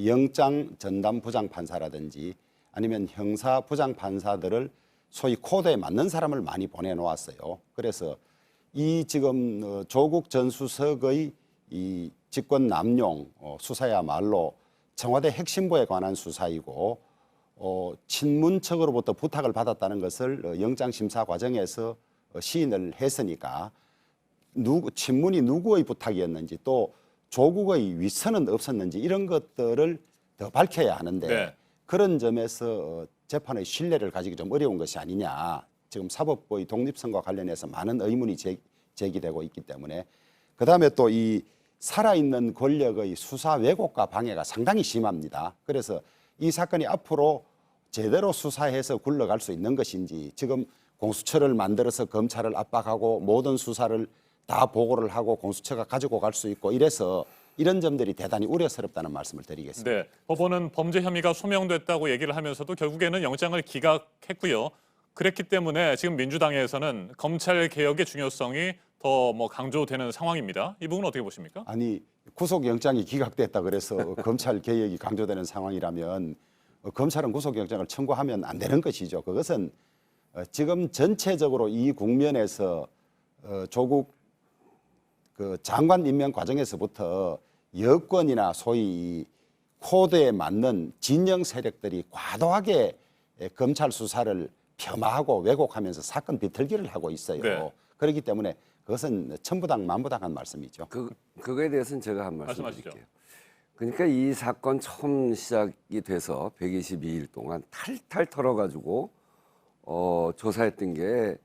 영장 전담 부장 판사라든지 아니면 형사 부장 판사들을 소위 코드에 맞는 사람을 많이 보내놓았어요. 그래서 이 지금 조국 전 수석의 이 직권 남용 수사야말로 청와대 핵심부에 관한 수사이고 친문측으로부터 부탁을 받았다는 것을 영장 심사 과정에서 시인을 했으니까 친문이 누구의 부탁이었는지 또 조국의 위선은 없었는지 이런 것들을 더 밝혀야 하는데 네. 그런 점에서 재판의 신뢰를 가지기 좀 어려운 것이 아니냐. 지금 사법부의 독립성과 관련해서 많은 의문이 제기되고 있기 때문에 그다음에 또 이 살아있는 권력의 수사 왜곡과 방해가 상당히 심합니다. 그래서 이 사건이 앞으로 제대로 수사해서 굴러갈 수 있는 것인지 지금 공수처를 만들어서 검찰을 압박하고 모든 수사를 다 보고를 하고 공수처가 가지고 갈 수 있고 이래서 이런 점들이 대단히 우려스럽다는 말씀을 드리겠습니다. 네, 법원은 범죄 혐의가 소명됐다고 얘기를 하면서도 결국에는 영장을 기각했고요. 그랬기 때문에 지금 민주당에서는 검찰 개혁의 중요성이 더 강조되는 상황입니다. 이 부분 어떻게 보십니까? 아니 구속영장이 기각됐다 그래서 검찰 개혁이 강조되는 상황이라면 검찰은 구속영장을 청구하면 안 되는 것이죠. 그것은 지금 전체적으로 이 국면에서 조국 그 장관 임명 과정에서부터 여권이나 소위 코드에 맞는 진영 세력들이 과도하게 검찰 수사를 폄하하고 왜곡하면서 사건 비틀기를 하고 있어요. 네. 그렇기 때문에 그것은 천부당 만부당한 말씀이죠. 그거에 대해서는 제가 한 말씀 드릴게요. 그러니까 이 사건 처음 시작이 돼서 122일 동안 탈탈 털어가지고 조사했던 게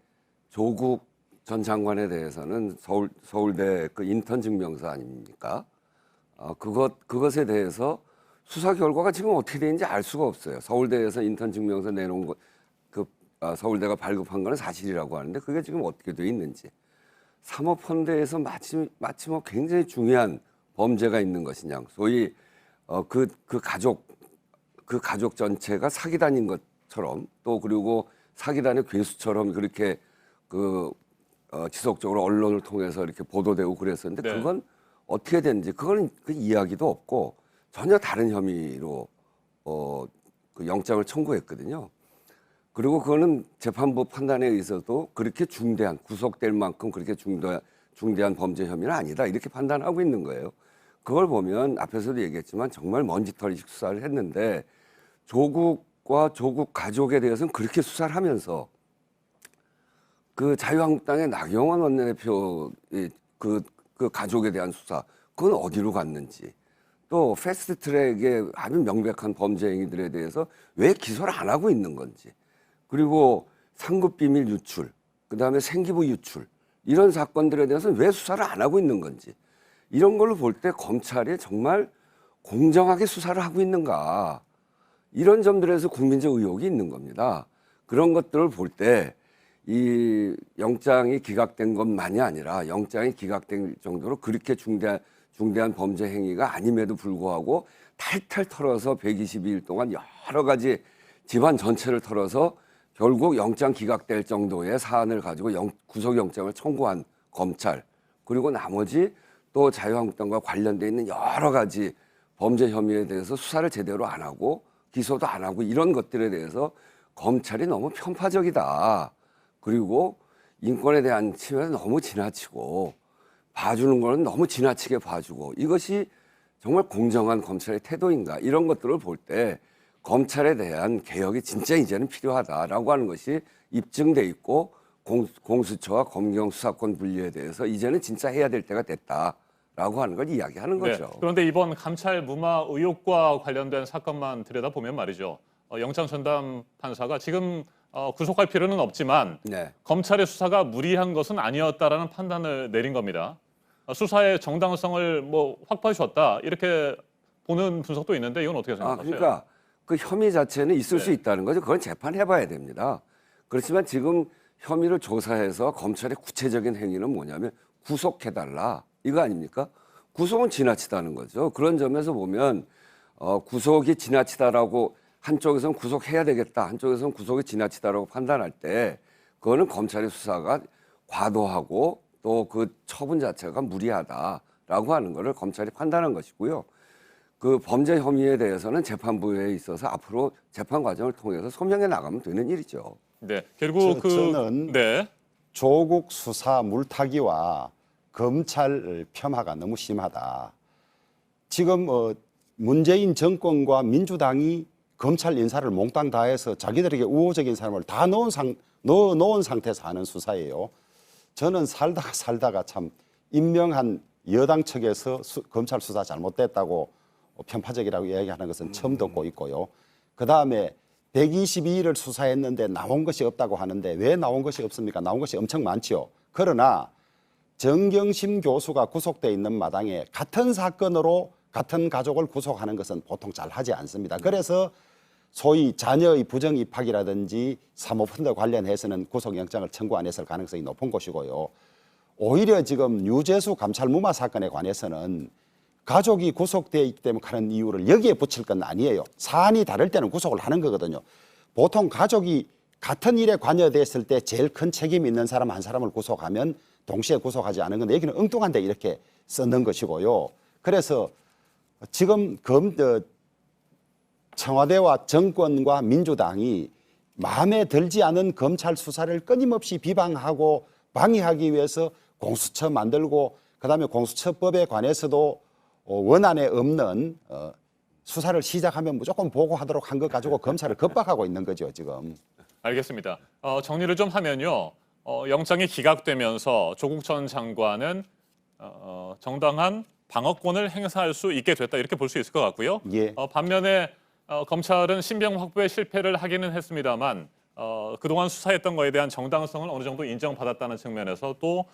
조국 전 장관에 대해서는 서울대 그 인턴 증명서 아닙니까? 그것에 대해서 수사 결과가 지금 어떻게 되는지 알 수가 없어요. 서울대에서 인턴 증명서 내놓은 거, 서울대가 발급한 거는 사실이라고 하는데 그게 지금 어떻게 돼 있는지. 사모펀드에서 마치 굉장히 중요한 범죄가 있는 것이냐. 소위 그 가족 전체가 사기단인 것처럼 또 그리고 사기단의 괴수처럼 그렇게 지속적으로 언론을 통해서 이렇게 보도되고 그랬었는데 네. 그건 어떻게 됐는지 그건 그 이야기도 없고 전혀 다른 혐의로 그 영장을 청구했거든요. 그리고 그거는 재판부 판단에 의해서도 그렇게 중대한 구속될 만큼 그렇게 중대한 범죄 혐의는 아니다 이렇게 판단하고 있는 거예요. 그걸 보면 앞에서도 얘기했지만 정말 먼지털이식 수사를 했는데 조국과 조국 가족에 대해서는 그렇게 수사를 하면서 그 자유한국당의 나경원 원내대표의 그 가족에 대한 수사, 그건 어디로 갔는지, 또 패스트트랙의 아주 명백한 범죄 행위들에 대해서 왜 기소를 안 하고 있는 건지, 그리고 상급 비밀 유출, 그다음에 생기부 유출, 이런 사건들에 대해서는 왜 수사를 안 하고 있는 건지, 이런 걸로 볼 때 검찰이 정말 공정하게 수사를 하고 있는가, 이런 점들에서 국민적 의혹이 있는 겁니다. 그런 것들을 볼 때 이 영장이 기각된 것만이 아니라 영장이 기각될 정도로 그렇게 중대한 범죄 행위가 아님에도 불구하고 탈탈 털어서 122일 동안 여러 가지 집안 전체를 털어서 결국 영장 기각될 정도의 사안을 가지고 구속영장을 청구한 검찰, 그리고 나머지 또 자유한국당과 관련돼 있는 여러 가지 범죄 혐의에 대해서 수사를 제대로 안 하고 기소도 안 하고, 이런 것들에 대해서 검찰이 너무 편파적이다. 그리고 인권에 대한 침해는 너무 지나치고 봐주는 거는 너무 지나치게 봐주고, 이것이 정말 공정한 검찰의 태도인가, 이런 것들을 볼 때 검찰에 대한 개혁이 진짜 이제는 필요하다라고 하는 것이 입증돼 있고, 공수처와 검경 수사권 분리에 대해서 이제는 진짜 해야 될 때가 됐다라고 하는 걸 이야기하는 거죠. 그런데 이번 감찰 무마 의혹과 관련된 사건만 들여다보면 말이죠. 영장 전담 판사가 지금 구속할 필요는 없지만 검찰의 수사가 무리한 것은 아니었다라는 판단을 내린 겁니다. 수사의 정당성을 뭐 확보해 줬다, 이렇게 보는 분석도 있는데 이건 어떻게 생각하세요? 그러니까 그 혐의 자체는 있을 수 있다는 거죠. 그건 재판해봐야 됩니다. 그렇지만 지금 혐의를 조사해서 검찰의 구체적인 행위는 뭐냐면 구속해달라, 이거 아닙니까? 구속은 지나치다는 거죠. 그런 점에서 보면 구속이 지나치다라고, 한쪽에서는 구속해야 되겠다, 한쪽에서는 구속이 지나치다라고 판단할 때 그거는 검찰의 수사가 과도하고 또 그 처분 자체가 무리하다라고 하는 것을 검찰이 판단한 것이고요. 그 범죄 혐의에 대해서는 재판부에 있어서 앞으로 재판 과정을 통해서 소명해 나가면 되는 일이죠. 네, 결국 저는 조국 수사 물타기와 검찰 폄하가 너무 심하다. 지금 문재인 정권과 민주당이 검찰 인사를 몽땅 다 해서 자기들에게 우호적인 사람을 다 넣어놓은 상태에서 하는 수사예요. 저는 살다가 참 임명한 여당 측에서 검찰 수사 잘못됐다고 편파적이라고 이야기하는 것은 처음 듣고 있고요. 그다음에 122일을 수사했는데 나온 것이 없다고 하는데 왜 나온 것이 없습니까? 나온 것이 엄청 많지요. 그러나 정경심 교수가 구속돼 있는 마당에 같은 사건으로 같은 가족을 구속하는 것은 보통 잘 하지 않습니다. 그래서 소위 자녀의 부정 입학이라든지 사모펀드 관련해서는 구속영장을 청구 안 했을 가능성이 높은 것이고요. 오히려 지금 유재수 감찰 무마 사건에 관해서는 가족이 구속되어 있기 때문에 하는 이유를 여기에 붙일 건 아니에요. 사안이 다를 때는 구속을 하는 거거든요. 보통 가족이 같은 일에 관여됐을 때 제일 큰 책임 있는 사람 한 사람을 구속하면 동시에 구속하지 않은 건데 여기는 엉뚱한데 이렇게 쓰는 것이고요. 그래서 지금 청와대와 정권과 민주당이 마음에 들지 않은 검찰 수사를 끊임없이 비방하고 방해하기 위해서 공수처 만들고, 그다음에 공수처법에 관해서도 원안에 없는 수사를 시작하면 무조건 보고하도록 한 것 가지고 검찰을 겁박하고 있는 거죠, 지금. 알겠습니다. 정리를 좀 하면요. 영장이 기각되면서 조국 전 장관은 정당한 방어권을 행사할 수 있게 됐다, 이렇게 볼 수 있을 것 같고요. 반면에 검찰은 신병 확보에 실패를 하기는 했습니다만 그동안 수사했던 거에 대한 정당성을 어느 정도 인정받았다는 측면에서 또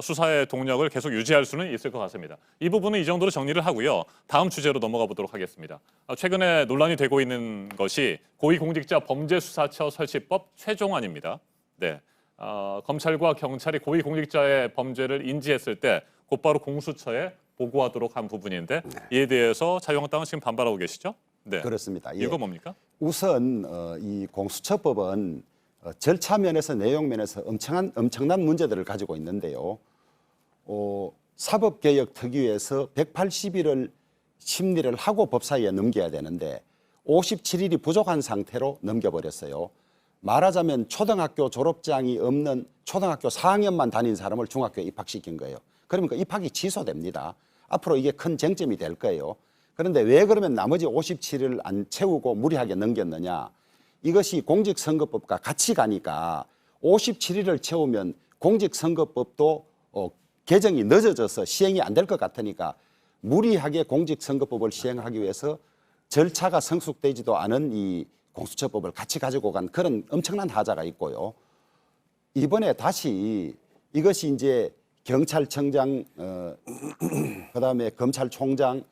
수사의 동력을 계속 유지할 수는 있을 것 같습니다. 이 부분은 이 정도로 정리를 하고요. 다음 주제로 넘어가 보도록 하겠습니다. 최근에 논란이 되고 있는 것이 고위공직자 범죄수사처 설치법 최종안입니다. 네, 검찰과 경찰이 고위공직자의 범죄를 인지했을 때 곧바로 공수처에 보고하도록 한 부분인데 이에 대해서 자유한국당은 지금 반발하고 계시죠? 네, 그렇습니다. 이유가 뭡니까? 우선 이 공수처법은 절차 면에서 내용 면에서 엄청난 문제들을 가지고 있는데요. 사법개혁특위에서 180일을 심리를 하고 법사위에 넘겨야 되는데 57일이 부족한 상태로 넘겨버렸어요. 말하자면 초등학교 졸업장이 없는 초등학교 4학년만 다닌 사람을 중학교에 입학시킨 거예요. 그러니까 입학이 취소됩니다. 앞으로 이게 큰 쟁점이 될 거예요. 그런데 왜 그러면 나머지 57일을 안 채우고 무리하게 넘겼느냐. 이것이 공직선거법과 같이 가니까 57일을 채우면 공직선거법도 개정이 늦어져서 시행이 안 될 것 같으니까 무리하게 공직선거법을 시행하기 위해서 절차가 성숙되지도 않은 이 공수처법을 같이 가지고 간 그런 엄청난 하자가 있고요. 이번에 다시 이것이 이제 경찰청장, 그다음에 검찰총장,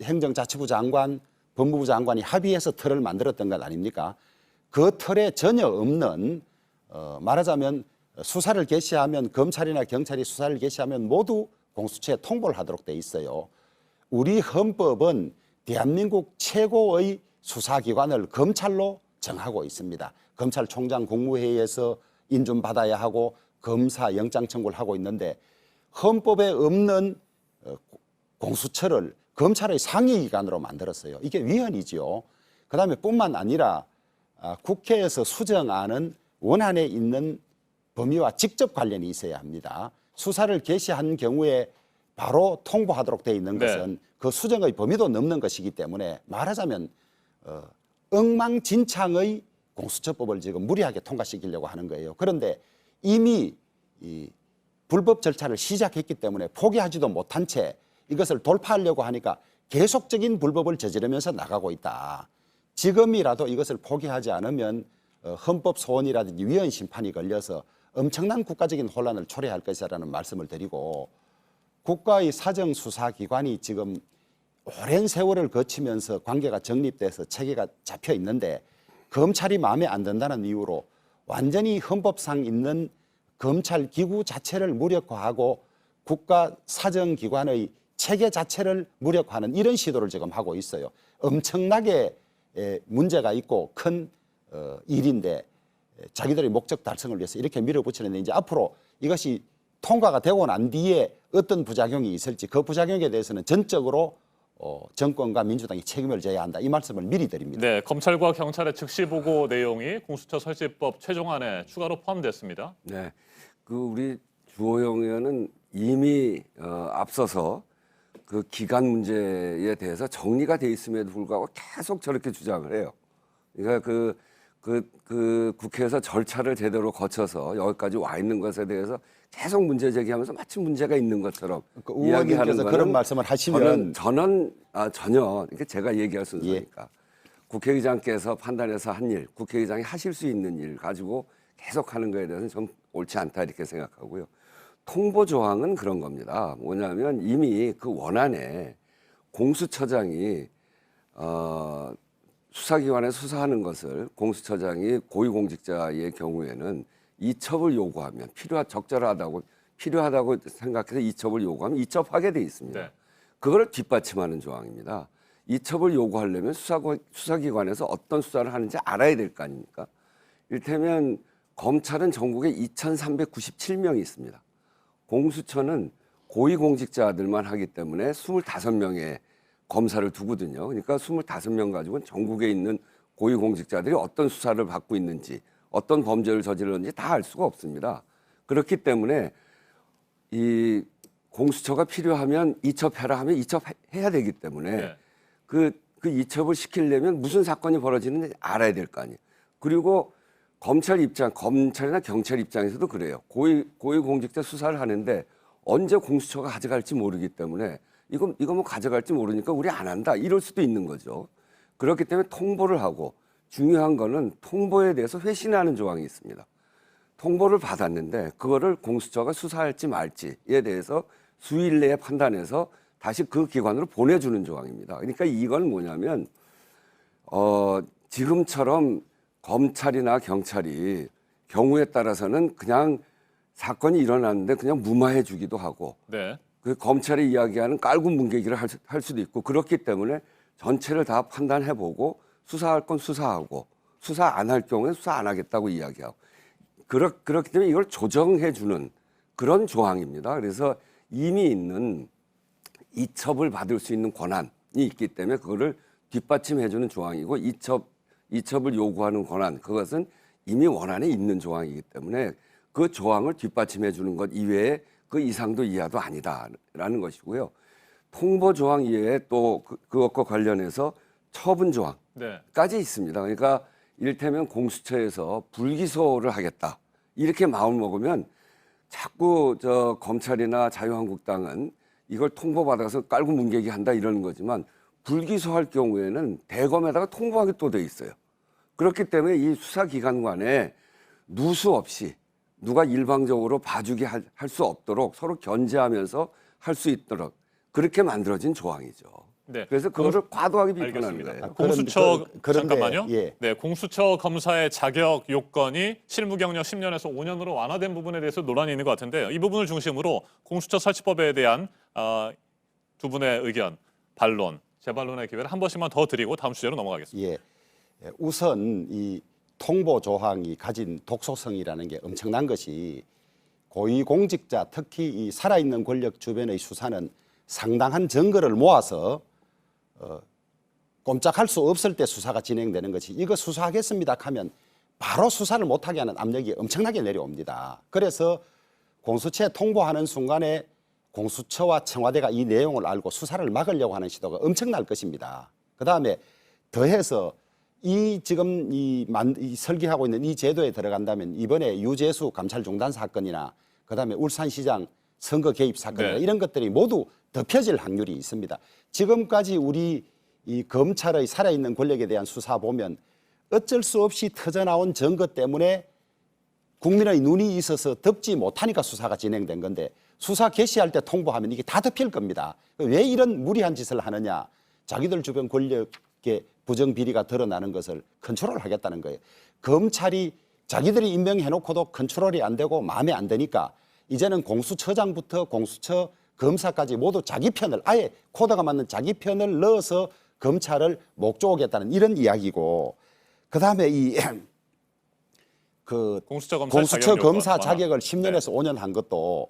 행정자치부 장관, 법무부 장관이 합의해서 틀을 만들었던 것 아닙니까? 그 틀에 전혀 없는 말하자면 수사를 개시하면 검찰이나 경찰이 수사를 개시하면 모두 공수처에 통보를 하도록 돼 있어요. 우리 헌법은 대한민국 최고의 수사기관을 검찰로 정하고 있습니다. 검찰총장 국무회의에서 인준받아야 하고 검사 영장 청구를 하고 있는데 헌법에 없는 공수처를 검찰의 상위기관으로 만들었어요. 이게 위헌이지요. 그다음에 뿐만 아니라 국회에서 수정안은 원안에 있는 범위와 직접 관련이 있어야 합니다. 수사를 개시한 경우에 바로 통보하도록 되어 있는 것은 그 수정의 범위도 넘는 것이기 때문에 말하자면 엉망진창의 공수처법을 지금 무리하게 통과시키려고 하는 거예요. 그런데 이미 이 불법 절차를 시작했기 때문에 포기하지도 못한 채 이것을 돌파하려고 하니까 계속적인 불법을 저지르면서 나가고 있다. 지금이라도 이것을 포기하지 않으면 헌법 소원이라든지 위헌 심판이 걸려서 엄청난 국가적인 혼란을 초래할 것이라는 말씀을 드리고 국가의 사정수사기관이 지금 오랜 세월을 거치면서 관계가 정립돼서 체계가 잡혀 있는데 검찰이 마음에 안 든다는 이유로 완전히 헌법상 있는 검찰 기구 자체를 무력화하고 국가 사정기관의 체계 자체를 무력화하는 이런 시도를 지금 하고 있어요. 엄청나게 문제가 있고 큰 일인데 자기들의 목적 달성을 위해서 이렇게 밀어붙이는데 이제 앞으로 이것이 통과가 되고 난 뒤에 어떤 부작용이 있을지 그 부작용에 대해서는 전적으로 정권과 민주당이 책임을 져야 한다. 이 말씀을 미리 드립니다. 네, 검찰과 경찰의 즉시 보고 내용이 공수처 설치법 최종안에 추가로 포함됐습니다. 네, 그 우리 주호영 의원은 이미 앞서서 그 기간 문제에 대해서 정리가 돼 있음에도 불구하고 계속 저렇게 주장을 해요. 그러니까 그 국회에서 절차를 제대로 거쳐서 여기까지 와 있는 것에 대해서 계속 문제 제기하면서 마치 문제가 있는 것처럼 이야기하는 거는 그런 말씀을 하시면 전혀 그러니까 제가 얘기할 순서니까 국회의장께서 판단해서 한 일, 국회의장이 하실 수 있는 일 가지고 계속 하는 거에 대해서는 좀 옳지 않다 이렇게 생각하고요. 통보 조항은 그런 겁니다. 뭐냐면 이미 그 원안에 공수처장이 수사기관에 수사하는 것을 공수처장이 고위공직자의 경우에는 이첩을 요구하면 필요하다고 생각해서 이첩을 요구하면 이첩하게 돼 있습니다. 네. 그걸 뒷받침하는 조항입니다. 이첩을 요구하려면 수사기관에서 어떤 수사를 하는지 알아야 될 거 아닙니까? 이를테면 검찰은 전국에 2,397명이 있습니다. 공수처는 고위공직자들만 하기 때문에 25명의 검사를 두거든요. 그러니까 25명 가지고는 전국에 있는 고위공직자들이 어떤 수사를 받고 있는지 어떤 범죄를 저질렀는지 다 알 수가 없습니다. 그렇기 때문에 이 공수처가 필요하면 이첩해라 하면 이첩해야 되기 때문에 그 이첩을 시키려면 무슨 사건이 벌어지는지 알아야 될 거 아니에요. 그리고 검찰이나 경찰 입장에서도 그래요. 고위공직자 수사를 하는데 언제 공수처가 가져갈지 모르기 때문에 이거 뭐 가져갈지 모르니까 우리 안 한다 이럴 수도 있는 거죠. 그렇기 때문에 통보를 하고 중요한 거는 통보에 대해서 회신하는 조항이 있습니다. 통보를 받았는데 그거를 공수처가 수사할지 말지에 대해서 수일 내에 판단해서 다시 그 기관으로 보내주는 조항입니다. 그러니까 이건 뭐냐면 지금처럼 검찰이나 경찰이 경우에 따라서는 그냥 사건이 일어났는데 그냥 무마해 주기도 하고 그 검찰이 이야기하는 깔군 문개기를 할 수도 있고 그렇기 때문에 전체를 다 판단해보고 수사할 건 수사하고 수사 안 할 경우에 수사 안 하겠다고 이야기하고 그렇기 때문에 이걸 조정해주는 그런 조항입니다. 그래서 이미 있는 이첩을 받을 수 있는 권한이 있기 때문에 그거를 뒷받침해주는 조항이고 이첩을 요구하는 권한 그것은 이미 원안에 있는 조항이기 때문에 그 조항을 뒷받침해주는 것 이외에 그 이상도 이하도 아니다라는 것이고요. 통보 조항 이외에 또 그것과 관련해서 처분 조항까지 있습니다. 그러니까 이를테면 공수처에서 불기소를 하겠다 이렇게 마음 먹으면 자꾸 검찰이나 자유한국당은 이걸 통보받아서 깔고 문개기 한다 이러는 거지만 불기소할 경우에는 대검에다가 통보하게 또 돼 있어요. 그렇기 때문에 이 수사기관 간에 누수 없이 누가 일방적으로 봐주기 할 수 없도록 서로 견제하면서 할 수 있도록 그렇게 만들어진 조항이죠. 네. 그래서 그거를 과도하게 비판하는 알겠습니다. 거예요. 공수처 그런데, 잠깐만요. 예. 네, 공수처 검사의 자격 요건이 실무 경력 10년에서 5년으로 완화된 부분에 대해서 논란이 있는 것 같은데요. 이 부분을 중심으로 공수처 설치법에 대한 두 분의 의견, 반론, 재반론의 기회를 한 번씩만 더 드리고 다음 주제로 넘어가겠습니다. 예. 우선 이 통보 조항이 가진 독소성이라는 게 엄청난 것이 고위공직자 특히 이 살아있는 권력 주변의 수사는 상당한 증거를 모아서 꼼짝할 수 없을 때 수사가 진행되는 것이 이거 수사하겠습니다 하면 바로 수사를 못하게 하는 압력이 엄청나게 내려옵니다. 그래서 공수처에 통보하는 순간에 공수처와 청와대가 이 내용을 알고 수사를 막으려고 하는 시도가 엄청날 것입니다. 그다음에 더해서 이 지금 이 설계하고 있는 이 제도에 들어간다면 이번에 유재수 감찰 중단 사건이나 그다음에 울산시장 선거 개입 사건이나 네. 이런 것들이 모두 덮여질 확률이 있습니다. 지금까지 우리 이 검찰의 살아있는 권력에 대한 수사 보면 어쩔 수 없이 터져나온 증거 때문에 국민의 눈이 있어서 덮지 못하니까 수사가 진행된 건데 수사 개시할 때 통보하면 이게 다 덮일 겁니다. 왜 이런 무리한 짓을 하느냐. 자기들 주변 권력의 부정비리가 드러나는 것을 컨트롤 하겠다는 거예요. 검찰이 자기들이 임명해놓고도 컨트롤이 안 되고 마음에 안 드니까 이제는 공수처장부터 공수처 검사까지 모두 자기 편을 아예 코드가 맞는 자기 편을 넣어서 검찰을 목조오겠다는 이런 이야기고 그다음에 공수처 검사 자격을 10년에서 5년 한 것도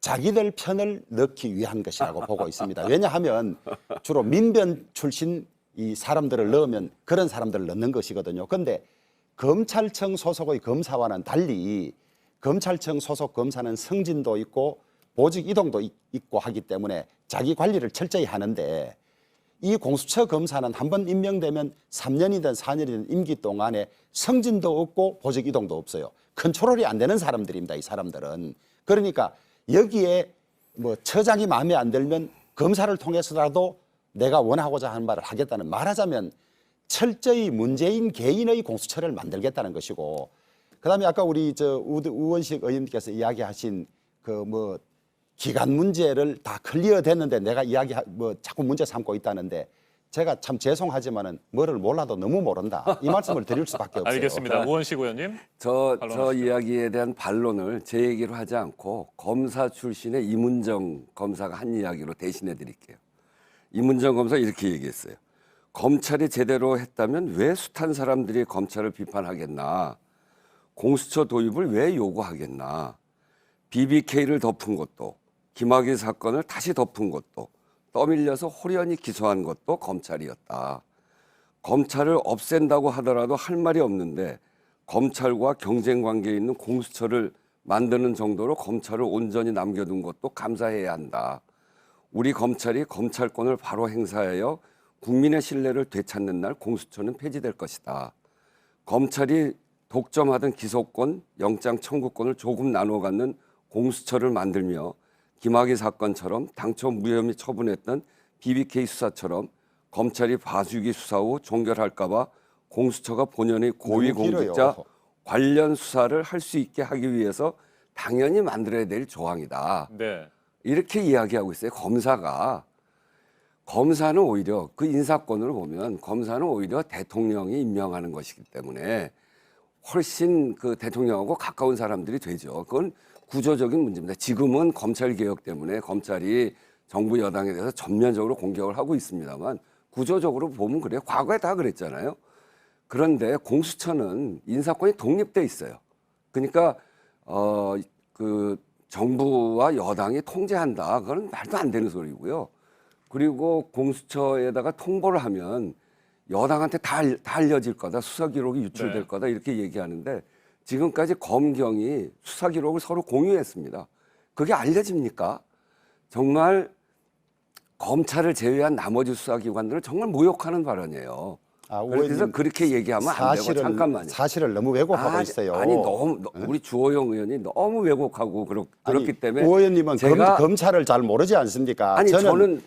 자기들 편을 넣기 위한 것이라고 보고 있습니다. 왜냐하면 주로 민변 출신 이 사람들을 넣으면 그런 사람들을 넣는 것이거든요. 그런데 검찰청 소속의 검사와는 달리 검찰청 소속 검사는 승진도 있고 보직 이동도 있고 하기 때문에 자기 관리를 철저히 하는데 이 공수처 검사는 한번 임명되면 3년이든 4년이든 임기 동안에 승진도 없고 보직 이동도 없어요. 컨트롤이 안 되는 사람들입니다. 이 사람들은. 그러니까 여기에 뭐 처장이 마음에 안 들면 검사를 통해서라도 내가 원하고자 하는 말을 하겠다는 말하자면 철저히 문재인 개인의 공수처를 만들겠다는 것이고 그다음에 아까 우리 우원식 의원님께서 이야기하신 그 뭐 기간 문제를 다 클리어 됐는데 내가 자꾸 문제 삼고 있다는데 제가 참 죄송하지만은 뭐를 몰라도 너무 모른다 이 말씀을 드릴 수밖에 없어요. 알겠습니다. 우원식 의원님. 저 이야기에 대한 반론을 제 얘기로 하지 않고 검사 출신의 이문정 검사가 한 이야기로 대신해 드릴게요. 이문정 검사 이렇게 얘기했어요. 검찰이 제대로 했다면 왜 숱한 사람들이 검찰을 비판하겠나. 공수처 도입을 왜 요구하겠나. BBK를 덮은 것도 김학의 사건을 다시 덮은 것도 떠밀려서 호련히 기소한 것도 검찰이었다. 검찰을 없앤다고 하더라도 할 말이 없는데 검찰과 경쟁 관계에 있는 공수처를 만드는 정도로 검찰을 온전히 남겨둔 것도 감사해야 한다. 우리 검찰이 검찰권을 바로 행사하여 국민의 신뢰를 되찾는 날 공수처는 폐지될 것이다. 검찰이 독점하던 기소권, 영장 청구권을 조금 나눠 갖는 공수처를 만들며 김학의 사건처럼 당초 무혐의 처분했던 BBK 수사처럼 검찰이 봐주기 수사 후 종결할까 봐 공수처가 본연의 고위공직자 관련 수사를 할 수 있게 하기 위해서 당연히 만들어야 될 조항이다. 네. 이렇게 이야기하고 있어요. 검사는 오히려 그 인사권을 보면 검사는 오히려 대통령이 임명하는 것이기 때문에 훨씬 그 대통령하고 가까운 사람들이 되죠. 그건 구조적인 문제입니다. 지금은 검찰개혁 때문에 검찰이 정부 여당에 대해서 전면적으로 공격을 하고 있습니다만 구조적으로 보면 그래요. 과거에 다 그랬잖아요. 그런데 공수처는 인사권이 독립돼 있어요. 그러니까 그 정부와 여당이 통제한다. 그건 말도 안 되는 소리고요. 그리고 공수처에다가 통보를 하면 여당한테 다 알려질 거다. 수사 기록이 유출될 거다. 이렇게 얘기하는데 지금까지 검경이 수사 기록을 서로 공유했습니다. 그게 알려집니까? 정말 검찰을 제외한 나머지 수사기관들을 정말 모욕하는 발언이에요. 그래서 그렇게 얘기하면 안 되고 잠깐만요. 사실을 너무 왜곡하고 있어요. 아니 너무 우리 주호영 의원이 너무 왜곡하고 그렇기 때문에 의원님은 제가 검찰을 잘 모르지 않습니까? 아니 저는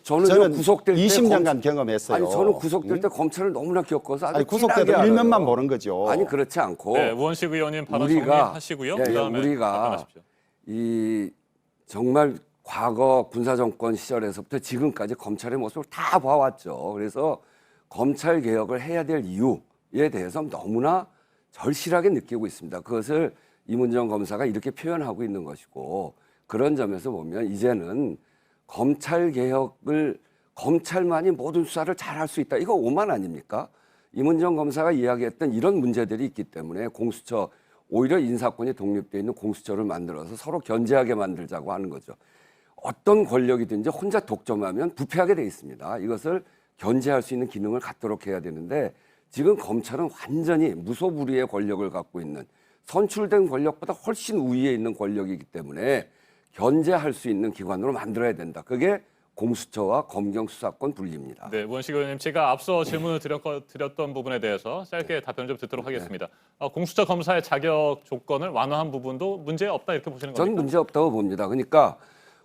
구속될 때 20년간 경험했어요. 아니 저는 구속될 때 검찰을 너무나 겪어서 아주 구속돼도 진하게 일면만 알아요. 보는 거죠. 아니 그렇지 않고 네, 우원식 의원님 발언 정리하시고요. 그다음에 우리가 답변하십시오. 이 정말 과거 군사정권 시절에서부터 지금까지 검찰의 모습을 다 봐왔죠. 그래서 검찰 개혁을 해야 될 이유에 대해서 너무나 절실하게 느끼고 있습니다. 그것을 이문정 검사가 이렇게 표현하고 있는 것이고 그런 점에서 보면 이제는 검찰 개혁을 검찰만이 모든 수사를 잘할 수 있다. 이거 오만 아닙니까? 이문정 검사가 이야기했던 이런 문제들이 있기 때문에 공수처 오히려 인사권이 독립되어 있는 공수처를 만들어서 서로 견제하게 만들자고 하는 거죠. 어떤 권력이든지 혼자 독점하면 부패하게 돼 있습니다. 이것을 견제할 수 있는 기능을 갖도록 해야 되는데 지금 검찰은 완전히 무소불위의 권력을 갖고 있는 선출된 권력보다 훨씬 우위에 있는 권력이기 때문에 견제할 수 있는 기관으로 만들어야 된다. 그게 공수처와 검경 수사권 분리입니다. 네, 우원식 의원님, 제가 앞서 질문을 드렸던 부분에 대해서 짧게 답변을 좀 듣도록 하겠습니다. 공수처 검사의 자격 조건을 완화한 부분도 문제 없다 이렇게 보시는 겁니까? 저는 문제 없다고 봅니다. 그러니까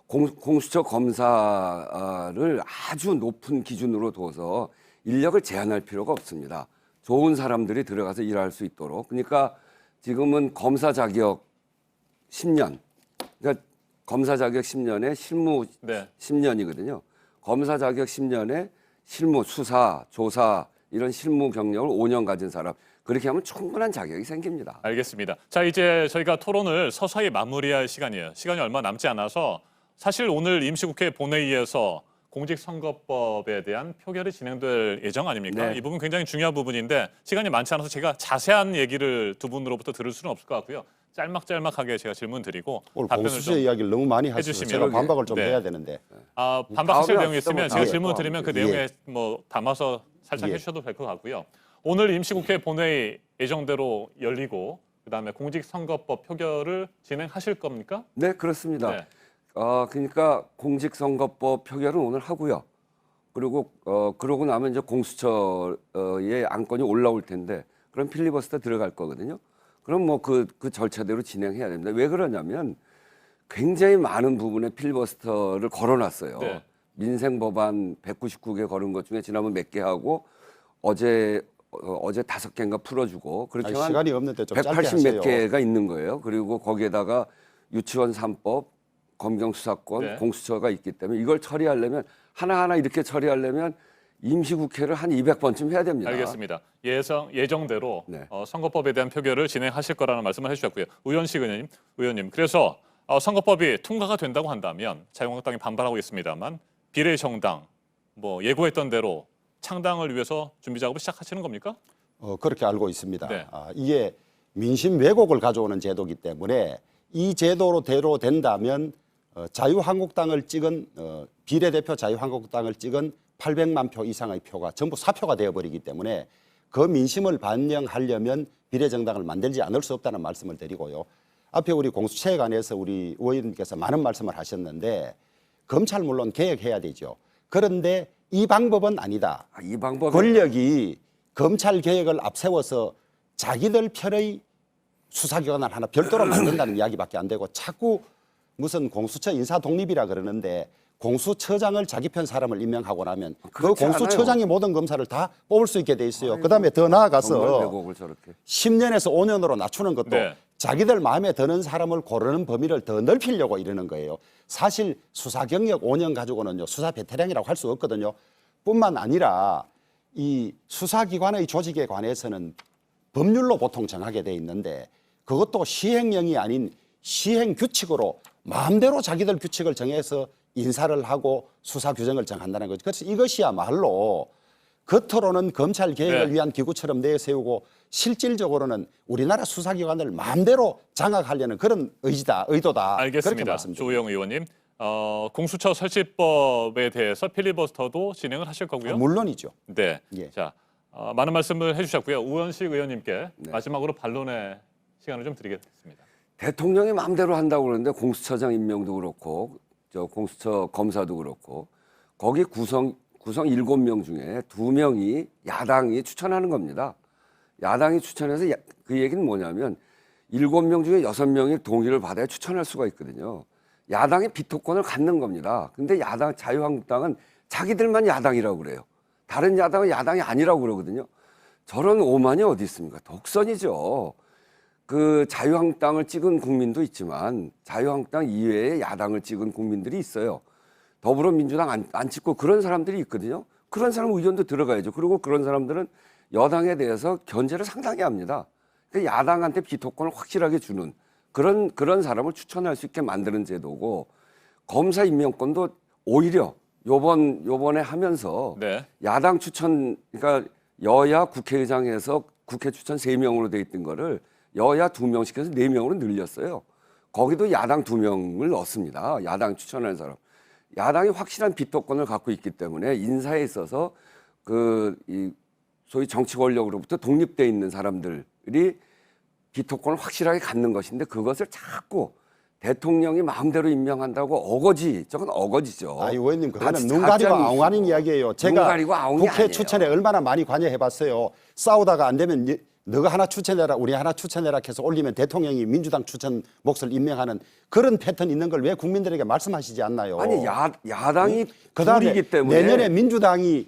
공수처 검사를 아주 높은 기준으로 둬서 인력을 제한할 필요가 없습니다. 좋은 사람들이 들어가서 일할 수 있도록. 그러니까 지금은 검사 자격 10년, 그러니까 검사 자격 10년에 실무 10년이거든요. 검사 자격 10년에 실무, 수사, 조사 이런 실무 경력을 5년 가진 사람. 그렇게 하면 충분한 자격이 생깁니다. 알겠습니다. 자, 이제 저희가 토론을 서서히 마무리할 시간이에요. 시간이 얼마 남지 않아서 사실 오늘 임시국회 본회의에서 공직선거법에 대한 표결이 진행될 예정 아닙니까? 네. 이 부분 굉장히 중요한 부분인데 시간이 많지 않아서 제가 자세한 얘기를 두 분으로부터 들을 수는 없을 것 같고요. 짤막짤막하게 제가 질문 드리고 오늘 답변을 공수처 좀 이야기를 너무 많이 하셔서 해주시면 제가 반박을 좀 해야 되는데. 반박하실 내용이 있으면 제가 예. 질문 드리면 그 내용에 뭐 담아서 살짝 해주셔도 될 것 같고요. 오늘 임시국회 본회의 예정대로 열리고 그다음에 공직선거법 표결을 진행하실 겁니까? 네, 그렇습니다. 네. 그러니까 공직선거법 표결은 오늘 하고요. 그리고 그러고 나면 이제 공수처의 안건이 올라올 텐데 그럼 필리버스터 들어갈 거거든요. 그럼 뭐 그 절차대로 진행해야 됩니다. 왜 그러냐면 굉장히 많은 부분에 필리버스터를 걸어놨어요. 네. 민생 법안 199개 걸은 것 중에 지난번 몇 개 하고 어제 5개인가 풀어주고 그렇게 아니, 시간이 없는데 좀 짧게 180 몇 하세요. 개가 있는 거예요. 그리고 거기에다가 유치원 3법, 검경 수사권, 네. 공수처가 있기 때문에 이걸 처리하려면 하나하나 이렇게 처리하려면 임시국회를 한 200번쯤 해야 됩니다. 알겠습니다. 예정대로 선거법에 대한 표결을 진행하실 거라는 말씀을 해주셨고요. 우현식 의원님, 그래서 선거법이 통과가 된다고 한다면 자유한국당이 반발하고 있습니다만 비례정당 뭐 예고했던 대로 창당을 위해서 준비 작업을 시작하시는 겁니까? 그렇게 알고 있습니다. 네. 이게 민심 왜곡을 가져오는 제도이기 때문에 이 제도로대로 된다면 자유한국당을 찍은 비례대표 자유한국당을 찍은 800만 표 이상의 표가 전부 사표가 되어버리기 때문에 그 민심을 반영하려면 비례정당을 만들지 않을 수 없다는 말씀을 드리고요. 앞에 우리 공수처에 관해서 우리 의원님께서 많은 말씀을 하셨는데 검찰 물론 개혁해야 되죠. 그런데 이 방법은 아니다. 이 방법은 권력이 검찰 개혁을 앞세워서 자기들 편의 수사기관을 하나 별도로 만든다는 이야기밖에 안 되고 자꾸 무슨 공수처 인사 독립이라 그러는데 공수처장을 자기 편 사람을 임명하고 나면 그 공수처장이 모든 검사를 다 뽑을 수 있게 돼 있어요. 그다음에 더 나아가서 10년에서 5년으로 낮추는 것도 자기들 마음에 드는 사람을 고르는 범위를 더 넓히려고 이러는 거예요. 사실 수사 경력 5년 가지고는요 수사 베테랑이라고 할 수 없거든요. 뿐만 아니라 이 수사기관의 조직에 관해서는 법률로 보통 정하게 돼 있는데 그것도 시행령이 아닌 시행 규칙으로 마음대로 자기들 규칙을 정해서 인사를 하고 수사 규정을 정한다는 거죠. 그래서 이것이야말로 겉으로는 검찰 개혁을 위한 기구처럼 내세우고 실질적으로는 우리나라 수사기관을 마음대로 장악하려는 그런 의도다. 알겠습니다. 그렇게 말씀드립니다. 조우영 의원님, 공수처 설치법에 대해서 필리버스터도 진행을 하실 거고요. 물론이죠. 네. 예. 자, 많은 말씀을 해주셨고요. 우원식 의원님께 마지막으로 반론의 시간을 좀 드리겠습니다. 대통령이 마음대로 한다고 그러는데 공수처장 임명도 그렇고 저 공수처 검사도 그렇고 거기 구성 7명 중에 2명이 야당이 추천하는 겁니다. 야당이 추천해서 그 얘기는 뭐냐면 7명 중에 6명이 동의를 받아야 추천할 수가 있거든요. 야당이 비토권을 갖는 겁니다. 근데 야당 자유한국당은 자기들만 야당이라고 그래요. 다른 야당은 야당이 아니라고 그러거든요. 저런 오만이 어디 있습니까? 독선이죠. 그 자유한국당을 찍은 국민도 있지만 자유한국당 이외에 야당을 찍은 국민들이 있어요. 더불어민주당 안 찍고 그런 사람들이 있거든요. 그런 사람 의견도 들어가야죠. 그리고 그런 사람들은 여당에 대해서 견제를 상당히 합니다. 그러니까 야당한테 비토권을 확실하게 주는 그런 사람을 추천할 수 있게 만드는 제도고, 검사 임명권도 오히려 요번에 하면서 네. 야당 추천, 그러니까 여야 국회의장에서 국회 추천 3명으로 돼 있던 거를 여야 2명씩 해서 4명으로 늘렸어요. 거기도 야당 2명을 넣었습니다. 야당 추천하는 사람. 야당이 확실한 비토권을 갖고 있기 때문에 인사에 있어서 이 소위 정치 권력으로부터 독립돼 있는 사람들이 비토권을 확실하게 갖는 것인데, 그것을 자꾸 대통령이 마음대로 임명한다고 저건 어거지죠. 의원님, 그거는 눈 가리고 아웅 하는 이야기예요. 제가 국회 아니에요. 추천에 얼마나 많이 관여해봤어요. 싸우다가 안 되면 너가 하나 추천해라, 우리 하나 추천해라 해서 올리면 대통령이 민주당 추천 몫을 임명하는 그런 패턴 있는 걸 왜 국민들에게 말씀하시지 않나요? 아니 야당이 그다음에 둘이기 때문에 내년에 민주당이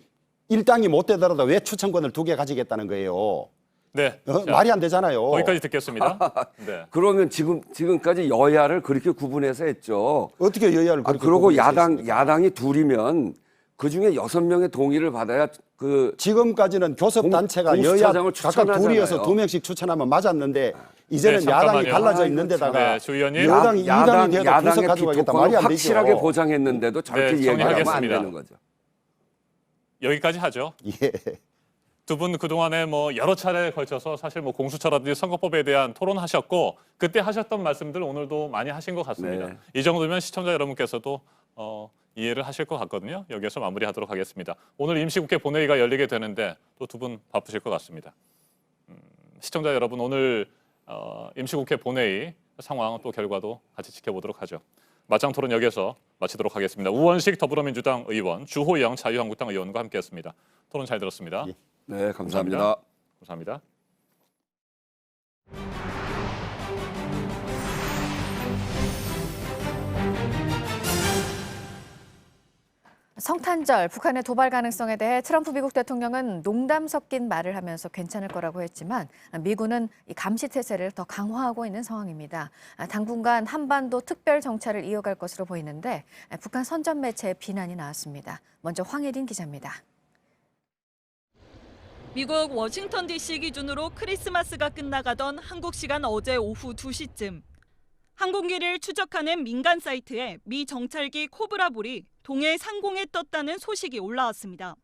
1당이 못 되더라도 왜 추천권을 2개 가지겠다는 거예요? 네. 말이 안 되잖아요. 거기까지 듣겠습니다. 네. 그러면 지금까지 여야를 그렇게 구분해서 했죠. 어떻게 여야를 그렇게 그러고 구분해서 야당이 둘이면 그 중에 6명의 동의를 받아야 지금까지는 교섭단체가 여야 각각 둘이어서 2명씩 추천하면 맞았는데, 이제는 네, 야당이 잠깐만요. 갈라져 있는데다가 네, 주 의원님. 여당이 2당이 돼도 야당의 가지고 가겠다 비토권을 말이 안 되죠. 확실하게 보장했는데도 저렇게 네, 얘기하면 안 정리하겠습니다. 되는 거죠. 여기까지 하죠. 예. 두 분 그동안에 여러 차례에 걸쳐서 사실 공수처라든지 선거법에 대한 토론하셨고, 그때 하셨던 말씀들 오늘도 많이 하신 것 같습니다. 네. 이 정도면 시청자 여러분께서도 이해를 하실 것 같거든요. 여기서 마무리하도록 하겠습니다. 오늘 임시국회 본회의가 열리게 되는데 또 두 분 바쁘실 것 같습니다. 시청자 여러분, 오늘 임시국회 본회의 상황 또 결과도 같이 지켜보도록 하죠. 맞짱 토론 여기서 마치도록 하겠습니다. 우원식 더불어민주당 의원, 주호영 자유한국당 의원과 함께했습니다. 토론 잘 들었습니다. 예. 네, 감사합니다. 감사합니다. 성탄절, 북한의 도발 가능성에 대해 트럼프 미국 대통령은 농담 섞인 말을 하면서 괜찮을 거라고 했지만, 미군은 이 감시 태세를 더 강화하고 있는 상황입니다. 당분간 한반도 특별 정찰을 이어갈 것으로 보이는데, 북한 선전 매체의 비난이 나왔습니다. 먼저 황혜린 기자입니다. 미국 워싱턴 DC 기준으로 크리스마스가 끝나가던 한국 시간 어제 오후 2시쯤 항공기를 추적하는 민간 사이트에 미 정찰기 코브라볼이 동해 상공에 떴다는 소식이 올라왔습니다.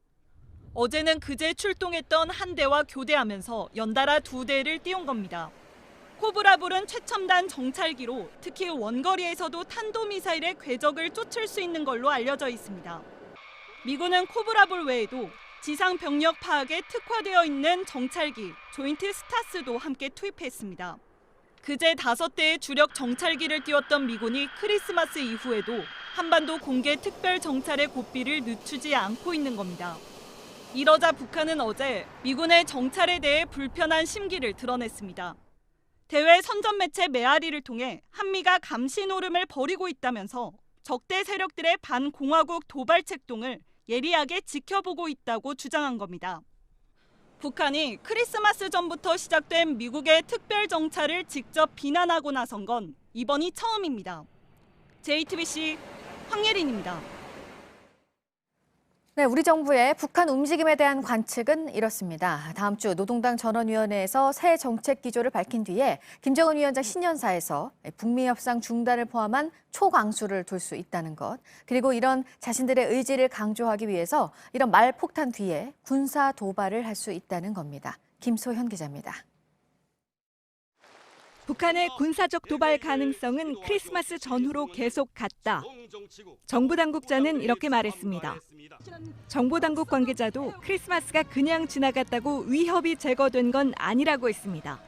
어제는 그제 출동했던 한 대와 교대하면서 연달아 2대를 띄운 겁니다. 코브라볼은 최첨단 정찰기로 특히 원거리에서도 탄도미사일의 궤적을 쫓을 수 있는 걸로 알려져 있습니다. 미군은 코브라볼 외에도 지상 병력 파악에 특화되어 있는 정찰기 조인트 스타스도 함께 투입했습니다. 그제 5대의 주력 정찰기를 띄웠던 미군이 크리스마스 이후에도 한반도 공개 특별 정찰의 고삐를 늦추지 않고 있는 겁니다. 이러자 북한은 어제 미군의 정찰에 대해 불편한 심기를 드러냈습니다. 대외 선전 매체 메아리를 통해 한미가 감시 노름을 벌이고 있다면서 적대 세력들의 반공화국 도발 책동을 예리하게 지켜보고 있다고 주장한 겁니다. 북한이 크리스마스 전부터 시작된 미국의 특별 정찰을 직접 비난하고 나선 건 이번이 처음입니다. JTBC 황예린입니다. 네, 우리 정부의 북한 움직임에 대한 관측은 이렇습니다. 다음 주 노동당 전원위원회에서 새 정책 기조를 밝힌 뒤에 김정은 위원장 신년사에서 북미 협상 중단을 포함한 초강수를 둘 수 있다는 것, 그리고 이런 자신들의 의지를 강조하기 위해서 이런 말폭탄 뒤에 군사 도발을 할 수 있다는 겁니다. 김소현 기자입니다. 북한의 군사적 도발 가능성은 크리스마스 전후로 계속 갔다. 정부 당국자는 이렇게 말했습니다. 정보 당국 관계자도 크리스마스가 그냥 지나갔다고 위협이 제거된 건 아니라고 했습니다.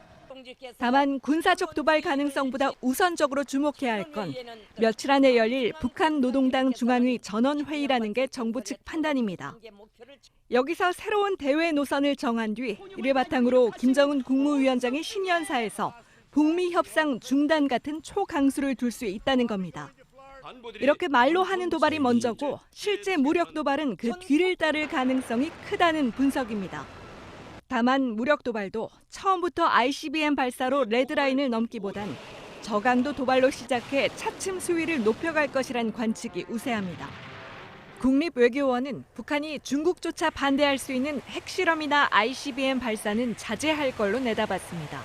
다만 군사적 도발 가능성보다 우선적으로 주목해야 할 건 며칠 안에 열릴 북한 노동당 중앙위 전원회의라는 게 정부 측 판단입니다. 여기서 새로운 대외 노선을 정한 뒤 이를 바탕으로 김정은 국무위원장이 신년사에서 북미 협상 중단 같은 초강수를 둘 수 있다는 겁니다. 이렇게 말로 하는 도발이 먼저고 실제 무력 도발은 그 뒤를 따를 가능성이 크다는 분석입니다. 다만 무력 도발도 처음부터 ICBM 발사로 레드라인을 넘기보단 저강도 도발로 시작해 차츰 수위를 높여갈 것이란 관측이 우세합니다. 국립외교원은 북한이 중국조차 반대할 수 있는 핵실험이나 ICBM 발사는 자제할 걸로 내다봤습니다.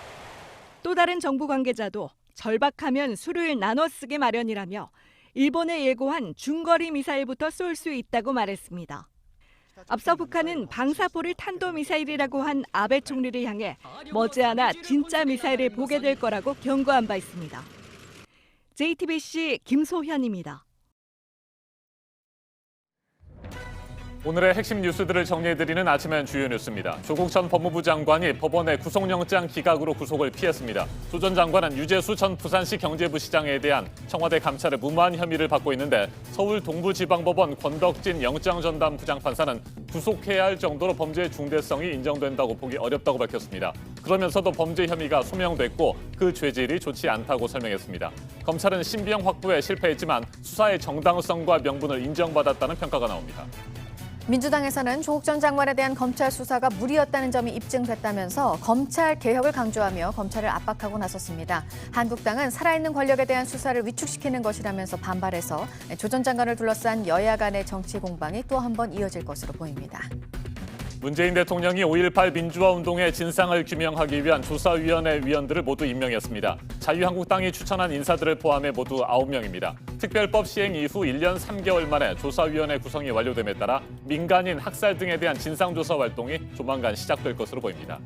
또 다른 정부 관계자도 절박하면 수를 나눠 쓰게 마련이라며 일본에 예고한 중거리 미사일부터 쏠 수 있다고 말했습니다. 앞서 북한은 방사포를 탄도미사일이라고 한 아베 총리를 향해 머지않아 진짜 미사일을 보게 될 거라고 경고한 바 있습니다. JTBC 김소현입니다. 오늘의 핵심 뉴스들을 정리해드리는 아침엔 주요 뉴스입니다. 조국 전 법무부 장관이 법원의 구속영장 기각으로 구속을 피했습니다. 조 전 장관은 유재수 전 부산시 경제부시장에 대한 청와대 감찰의 무모한 혐의를 받고 있는데 서울 동부지방법원 권덕진 영장전담 부장판사는 구속해야 할 정도로 범죄의 중대성이 인정된다고 보기 어렵다고 밝혔습니다. 그러면서도 범죄 혐의가 소명됐고 그 죄질이 좋지 않다고 설명했습니다. 검찰은 신병 확보에 실패했지만 수사의 정당성과 명분을 인정받았다는 평가가 나옵니다. 민주당에서는 조국 전 장관에 대한 검찰 수사가 무리였다는 점이 입증됐다면서 검찰 개혁을 강조하며 검찰을 압박하고 나섰습니다. 한국당은 살아있는 권력에 대한 수사를 위축시키는 것이라면서 반발해서 조 전 장관을 둘러싼 여야 간의 정치 공방이 또 한 번 이어질 것으로 보입니다. 문재인 대통령이 5.18 민주화 운동의 진상을 규명하기 위한 조사위원회 위원들을 모두 임명했습니다. 자유한국당이 추천한 인사들을 포함해 모두 9명입니다. 특별법 시행 이후 1년 3개월 만에 조사위원회 구성이 완료됨에 따라 민간인 학살 등에 대한 진상조사 활동이 조만간 시작될 것으로 보입니다.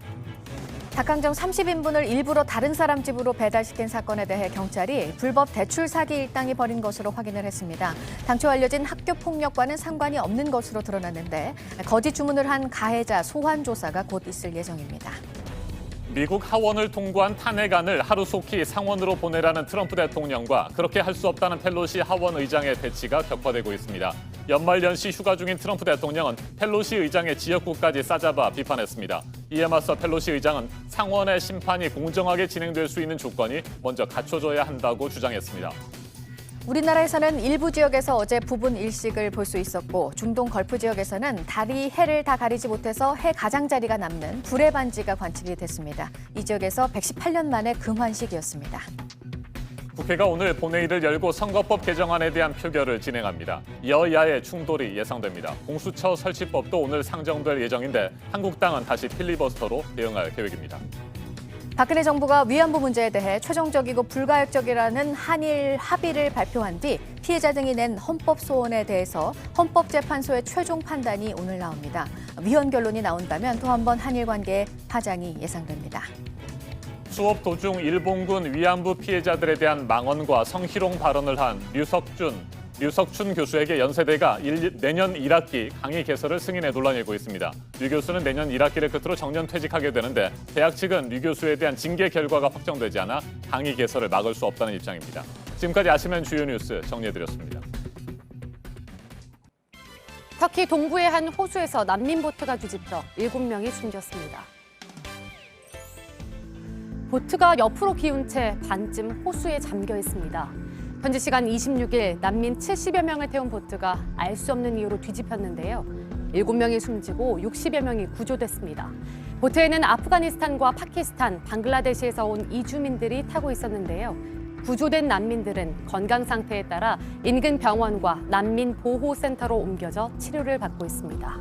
닭강정 30인분을 일부러 다른 사람 집으로 배달시킨 사건에 대해 경찰이 불법 대출 사기 일당이 벌인 것으로 확인을 했습니다. 당초 알려진 학교 폭력과는 상관이 없는 것으로 드러났는데 거짓 주문을 한 가해자 소환 조사가 곧 있을 예정입니다. 미국 하원을 통과한 탄핵안을 하루속히 상원으로 보내라는 트럼프 대통령과 그렇게 할 수 없다는 펠로시 하원 의장의 대치가 격화되고 있습니다. 연말연시 휴가 중인 트럼프 대통령은 펠로시 의장의 지역구까지 싸잡아 비판했습니다. 이에 맞서 펠로시 의장은 상원의 심판이 공정하게 진행될 수 있는 조건이 먼저 갖춰져야 한다고 주장했습니다. 우리나라에서는 일부 지역에서 어제 부분 일식을 볼 수 있었고 중동 걸프 지역에서는 달이 해를 다 가리지 못해서 해 가장자리가 남는 불의 반지가 관측이 됐습니다. 이 지역에서 118년 만에 금환식이었습니다. 국회가 오늘 본회의를 열고 선거법 개정안에 대한 표결을 진행합니다. 여야의 충돌이 예상됩니다. 공수처 설치법도 오늘 상정될 예정인데 한국당은 다시 필리버스터로 대응할 계획입니다. 박근혜 정부가 위안부 문제에 대해 최종적이고 불가역적이라는 한일 합의를 발표한 뒤 피해자 등이 낸 헌법 소원에 대해서 헌법재판소의 최종 판단이 오늘 나옵니다. 위헌 결론이 나온다면 또 한 번 한일 관계에 파장이 예상됩니다. 수업 도중 일본군 위안부 피해자들에 대한 망언과 성희롱 발언을 한 류석춘 교수에게 연세대가 내년 1학기 강의 개설을 승인해 논란이 일고 있습니다. 류 교수는 내년 1학기를 끝으로 정년 퇴직하게 되는데 대학 측은 류 교수에 대한 징계 결과가 확정되지 않아 강의 개설을 막을 수 없다는 입장입니다. 지금까지 아시면 주요 뉴스 정리해드렸습니다. 터키 동부의 한 호수에서 난민 보트가 뒤집혀 7명이 숨졌습니다. 보트가 옆으로 기운 채 반쯤 호수에 잠겨 있습니다. 현지 시간 26일 난민 70여 명을 태운 보트가 알 수 없는 이유로 뒤집혔는데요. 7명이 숨지고 60여 명이 구조됐습니다. 보트에는 아프가니스탄과 파키스탄, 방글라데시에서 온 이주민들이 타고 있었는데요. 구조된 난민들은 건강 상태에 따라 인근 병원과 난민 보호센터로 옮겨져 치료를 받고 있습니다.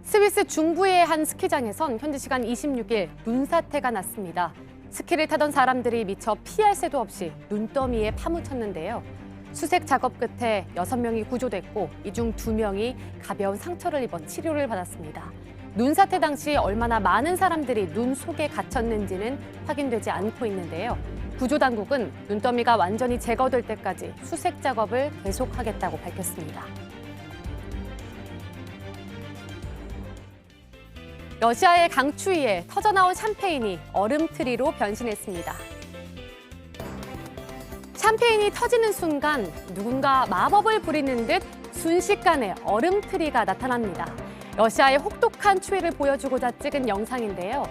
스위스 중부의 한 스키장에선 현지 시간 26일 눈사태가 났습니다. 스키를 타던 사람들이 미처 피할 새도 없이 눈더미에 파묻혔는데요. 수색 작업 끝에 6명이 구조됐고 이 중 2명이 가벼운 상처를 입어 치료를 받았습니다. 눈사태 당시 얼마나 많은 사람들이 눈 속에 갇혔는지는 확인되지 않고 있는데요. 구조당국은 눈더미가 완전히 제거될 때까지 수색 작업을 계속하겠다고 밝혔습니다. 러시아의 강추위에 터져나온 샴페인이 얼음트리로 변신했습니다. 샴페인이 터지는 순간 누군가 마법을 부리는 듯 순식간에 얼음트리가 나타납니다. 러시아의 혹독한 추위를 보여주고자 찍은 영상인데요.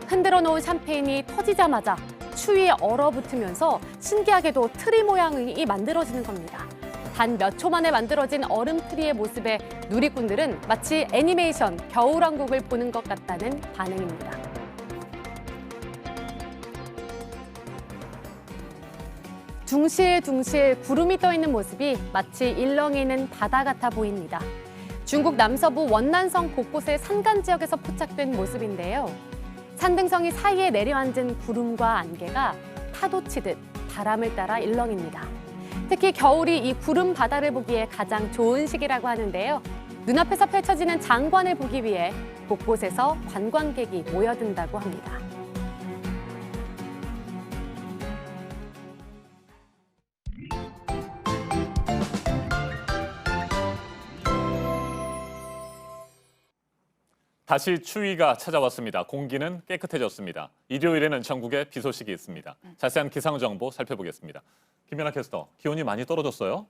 흔들어 놓은 샴페인이 터지자마자 추위에 얼어붙으면서 신기하게도 트리 모양이 만들어지는 겁니다. 단 몇 초 만에 만들어진 얼음트리의 모습에 누리꾼들은 마치 애니메이션 겨울왕국을 보는 것 같다는 반응입니다. 둥실둥실 구름이 떠 있는 모습이 마치 일렁이는 바다 같아 보입니다. 중국 남서부 원난성 곳곳의 산간 지역에서 포착된 모습인데요. 산등성이 사이에 내려앉은 구름과 안개가 파도치듯 바람을 따라 일렁입니다. 특히 겨울이 이 구름 바다를 보기에 가장 좋은 시기라고 하는데요. 눈앞에서 펼쳐지는 장관을 보기 위해 곳곳에서 관광객이 모여든다고 합니다. 다시 추위가 찾아왔습니다. 공기는 깨끗해졌습니다. 일요일에는 전국에 비 소식이 있습니다. 자세한 기상 정보 살펴보겠습니다. 김연아 캐스터, 기온이 많이 떨어졌어요?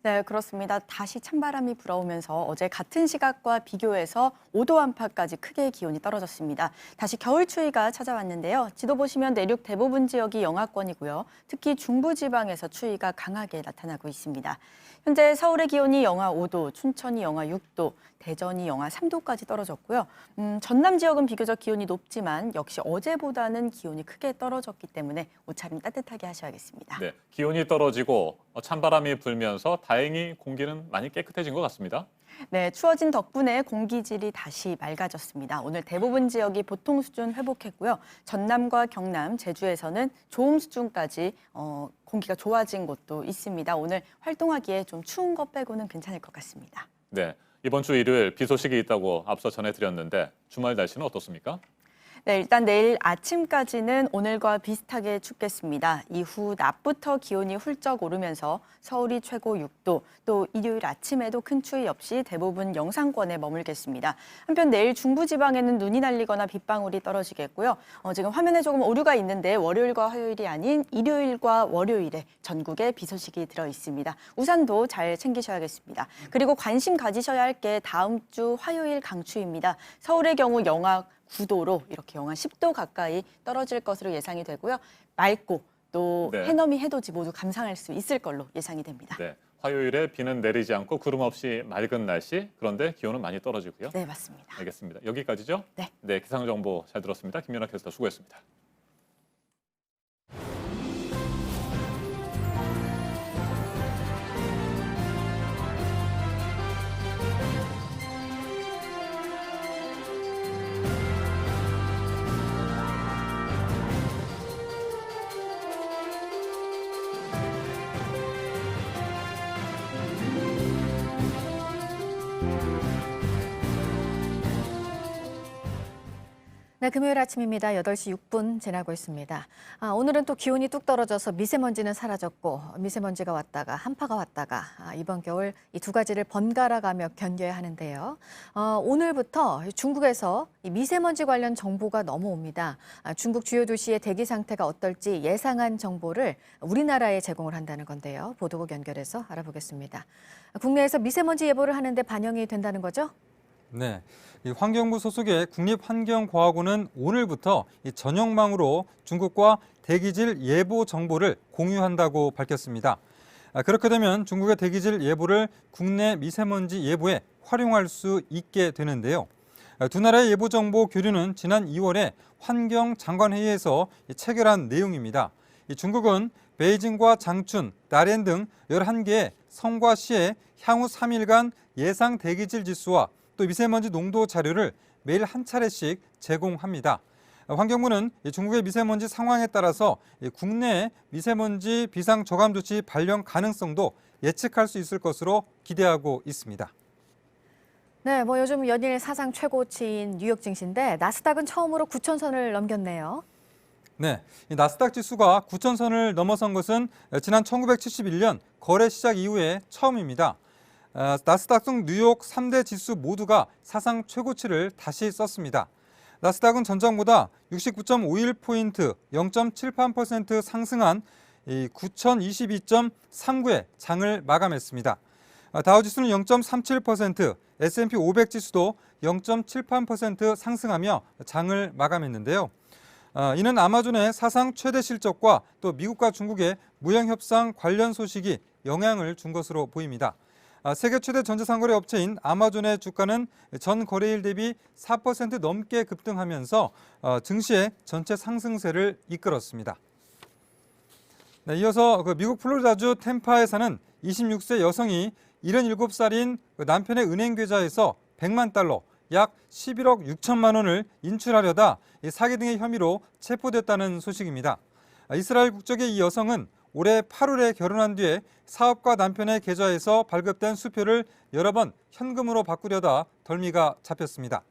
네, 그렇습니다. 다시 찬바람이 불어오면서 어제 같은 시각과 비교해서 5도 안팎까지 크게 기온이 떨어졌습니다. 다시 겨울 추위가 찾아왔는데요. 지도 보시면 내륙 대부분 지역이 영하권이고요. 특히 중부지방에서 추위가 강하게 나타나고 있습니다. 현재 서울의 기온이 영하 5도, 춘천이 영하 6도, 대전이 영하 3도까지 떨어졌고요. 전남 지역은 비교적 기온이 높지만 역시 어제보다는 기온이 크게 떨어졌기 때문에 옷차림 따뜻하게 하셔야겠습니다. 네, 기온이 떨어지고 찬바람이 불면서 다행히 공기는 많이 깨끗해진 것 같습니다. 네, 추워진 덕분에 공기질이 다시 맑아졌습니다. 오늘 대부분 지역이 보통 수준 회복했고요. 전남과 경남, 제주에서는 좋음 수준까지 공기가 좋아진 곳도 있습니다. 오늘 활동하기에 좀 추운 것 빼고는 괜찮을 것 같습니다. 네, 이번 주 일요일 비 소식이 있다고 앞서 전해드렸는데 주말 날씨는 어떻습니까? 네, 일단 내일 아침까지는 오늘과 비슷하게 춥겠습니다. 이후 낮부터 기온이 훌쩍 오르면서 서울이 최고 6도, 또 일요일 아침에도 큰 추위 없이 대부분 영상권에 머물겠습니다. 한편 내일 중부지방에는 눈이 날리거나 빗방울이 떨어지겠고요. 지금 화면에 조금 오류가 있는데 월요일과 화요일이 아닌 일요일과 월요일에 전국에 비 소식이 들어 있습니다. 우산도 잘 챙기셔야겠습니다. 그리고 관심 가지셔야 할 게 다음 주 화요일 강추위입니다. 서울의 경우 영하 9도로 이렇게 영하 10도 가까이 떨어질 것으로 예상이 되고요. 맑고 또 해넘이 해돋이 모두 감상할 수 있을 걸로 예상이 됩니다. 네, 화요일에 비는 내리지 않고 구름 없이 맑은 날씨, 그런데 기온은 많이 떨어지고요. 네, 맞습니다. 알겠습니다. 여기까지죠? 네, 기상 정보 잘 들었습니다. 김연아 캐스터 수고했습니다. 네, 금요일 아침입니다. 8시 6분 지나고 있습니다. 오늘은 또 기온이 뚝 떨어져서 미세먼지는 사라졌고 미세먼지가 왔다가 한파가 왔다가 이번 겨울 이 두 가지를 번갈아 가며 견뎌야 하는데요. 오늘부터 중국에서 이 미세먼지 관련 정보가 넘어옵니다. 중국 주요 도시의 대기 상태가 어떨지 예상한 정보를 우리나라에 제공을 한다는 건데요. 보도국 연결해서 알아보겠습니다. 국내에서 미세먼지 예보를 하는데 반영이 된다는 거죠? 네, 이 환경부 소속의 국립환경과학원은 오늘부터 이 전용망으로 중국과 대기질 예보 정보를 공유한다고 밝혔습니다. 그렇게 되면 중국의 대기질 예보를 국내 미세먼지 예보에 활용할 수 있게 되는데요. 두 나라의 예보 정보 교류는 지난 2월에 환경장관회의에서 체결한 내용입니다. 중국은 베이징과 장춘, 나롄 등 11개의 성과 시에 향후 3일간 예상 대기질 지수와 또 미세먼지 농도 자료를 매일 한 차례씩 제공합니다. 환경부는 중국의 미세먼지 상황에 따라서 국내 미세먼지 비상 저감 조치 발령 가능성도 예측할 수 있을 것으로 기대하고 있습니다. 네, 요즘 연일 사상 최고치인 뉴욕 증시인데 나스닥은 처음으로 9,000선을 넘겼네요. 네, 이 나스닥 지수가 9,000선을 넘어선 것은 지난 1971년 거래 시작 이후에 처음입니다. 나스닥 등 뉴욕 3대 지수 모두가 사상 최고치를 다시 썼습니다. 나스닥은 전장보다 69.51포인트, 0.78% 상승한 9,022.39에 장을 마감했습니다. 다우지수는 0.37%, S&P 500 지수도 0.78% 상승하며 장을 마감했는데요. 이는 아마존의 사상 최대 실적과 또 미국과 중국의 무역협상 관련 소식이 영향을 준 것으로 보입니다. 세계 최대 전자상거래 업체인 아마존의 주가는 전 거래일 대비 4% 넘게 급등하면서 증시의 전체 상승세를 이끌었습니다. 네, 이어서 미국 플로리다주 템파에 사는 26세 여성이 77살인 남편의 은행 계좌에서 100만 달러, 약 11억 6천만 원을 인출하려다 사기 등의 혐의로 체포됐다는 소식입니다. 이스라엘 국적의 이 여성은 올해 8월에 결혼한 뒤에 사업가 남편의 계좌에서 발급된 수표를 여러 번 현금으로 바꾸려다 덜미가 잡혔습니다.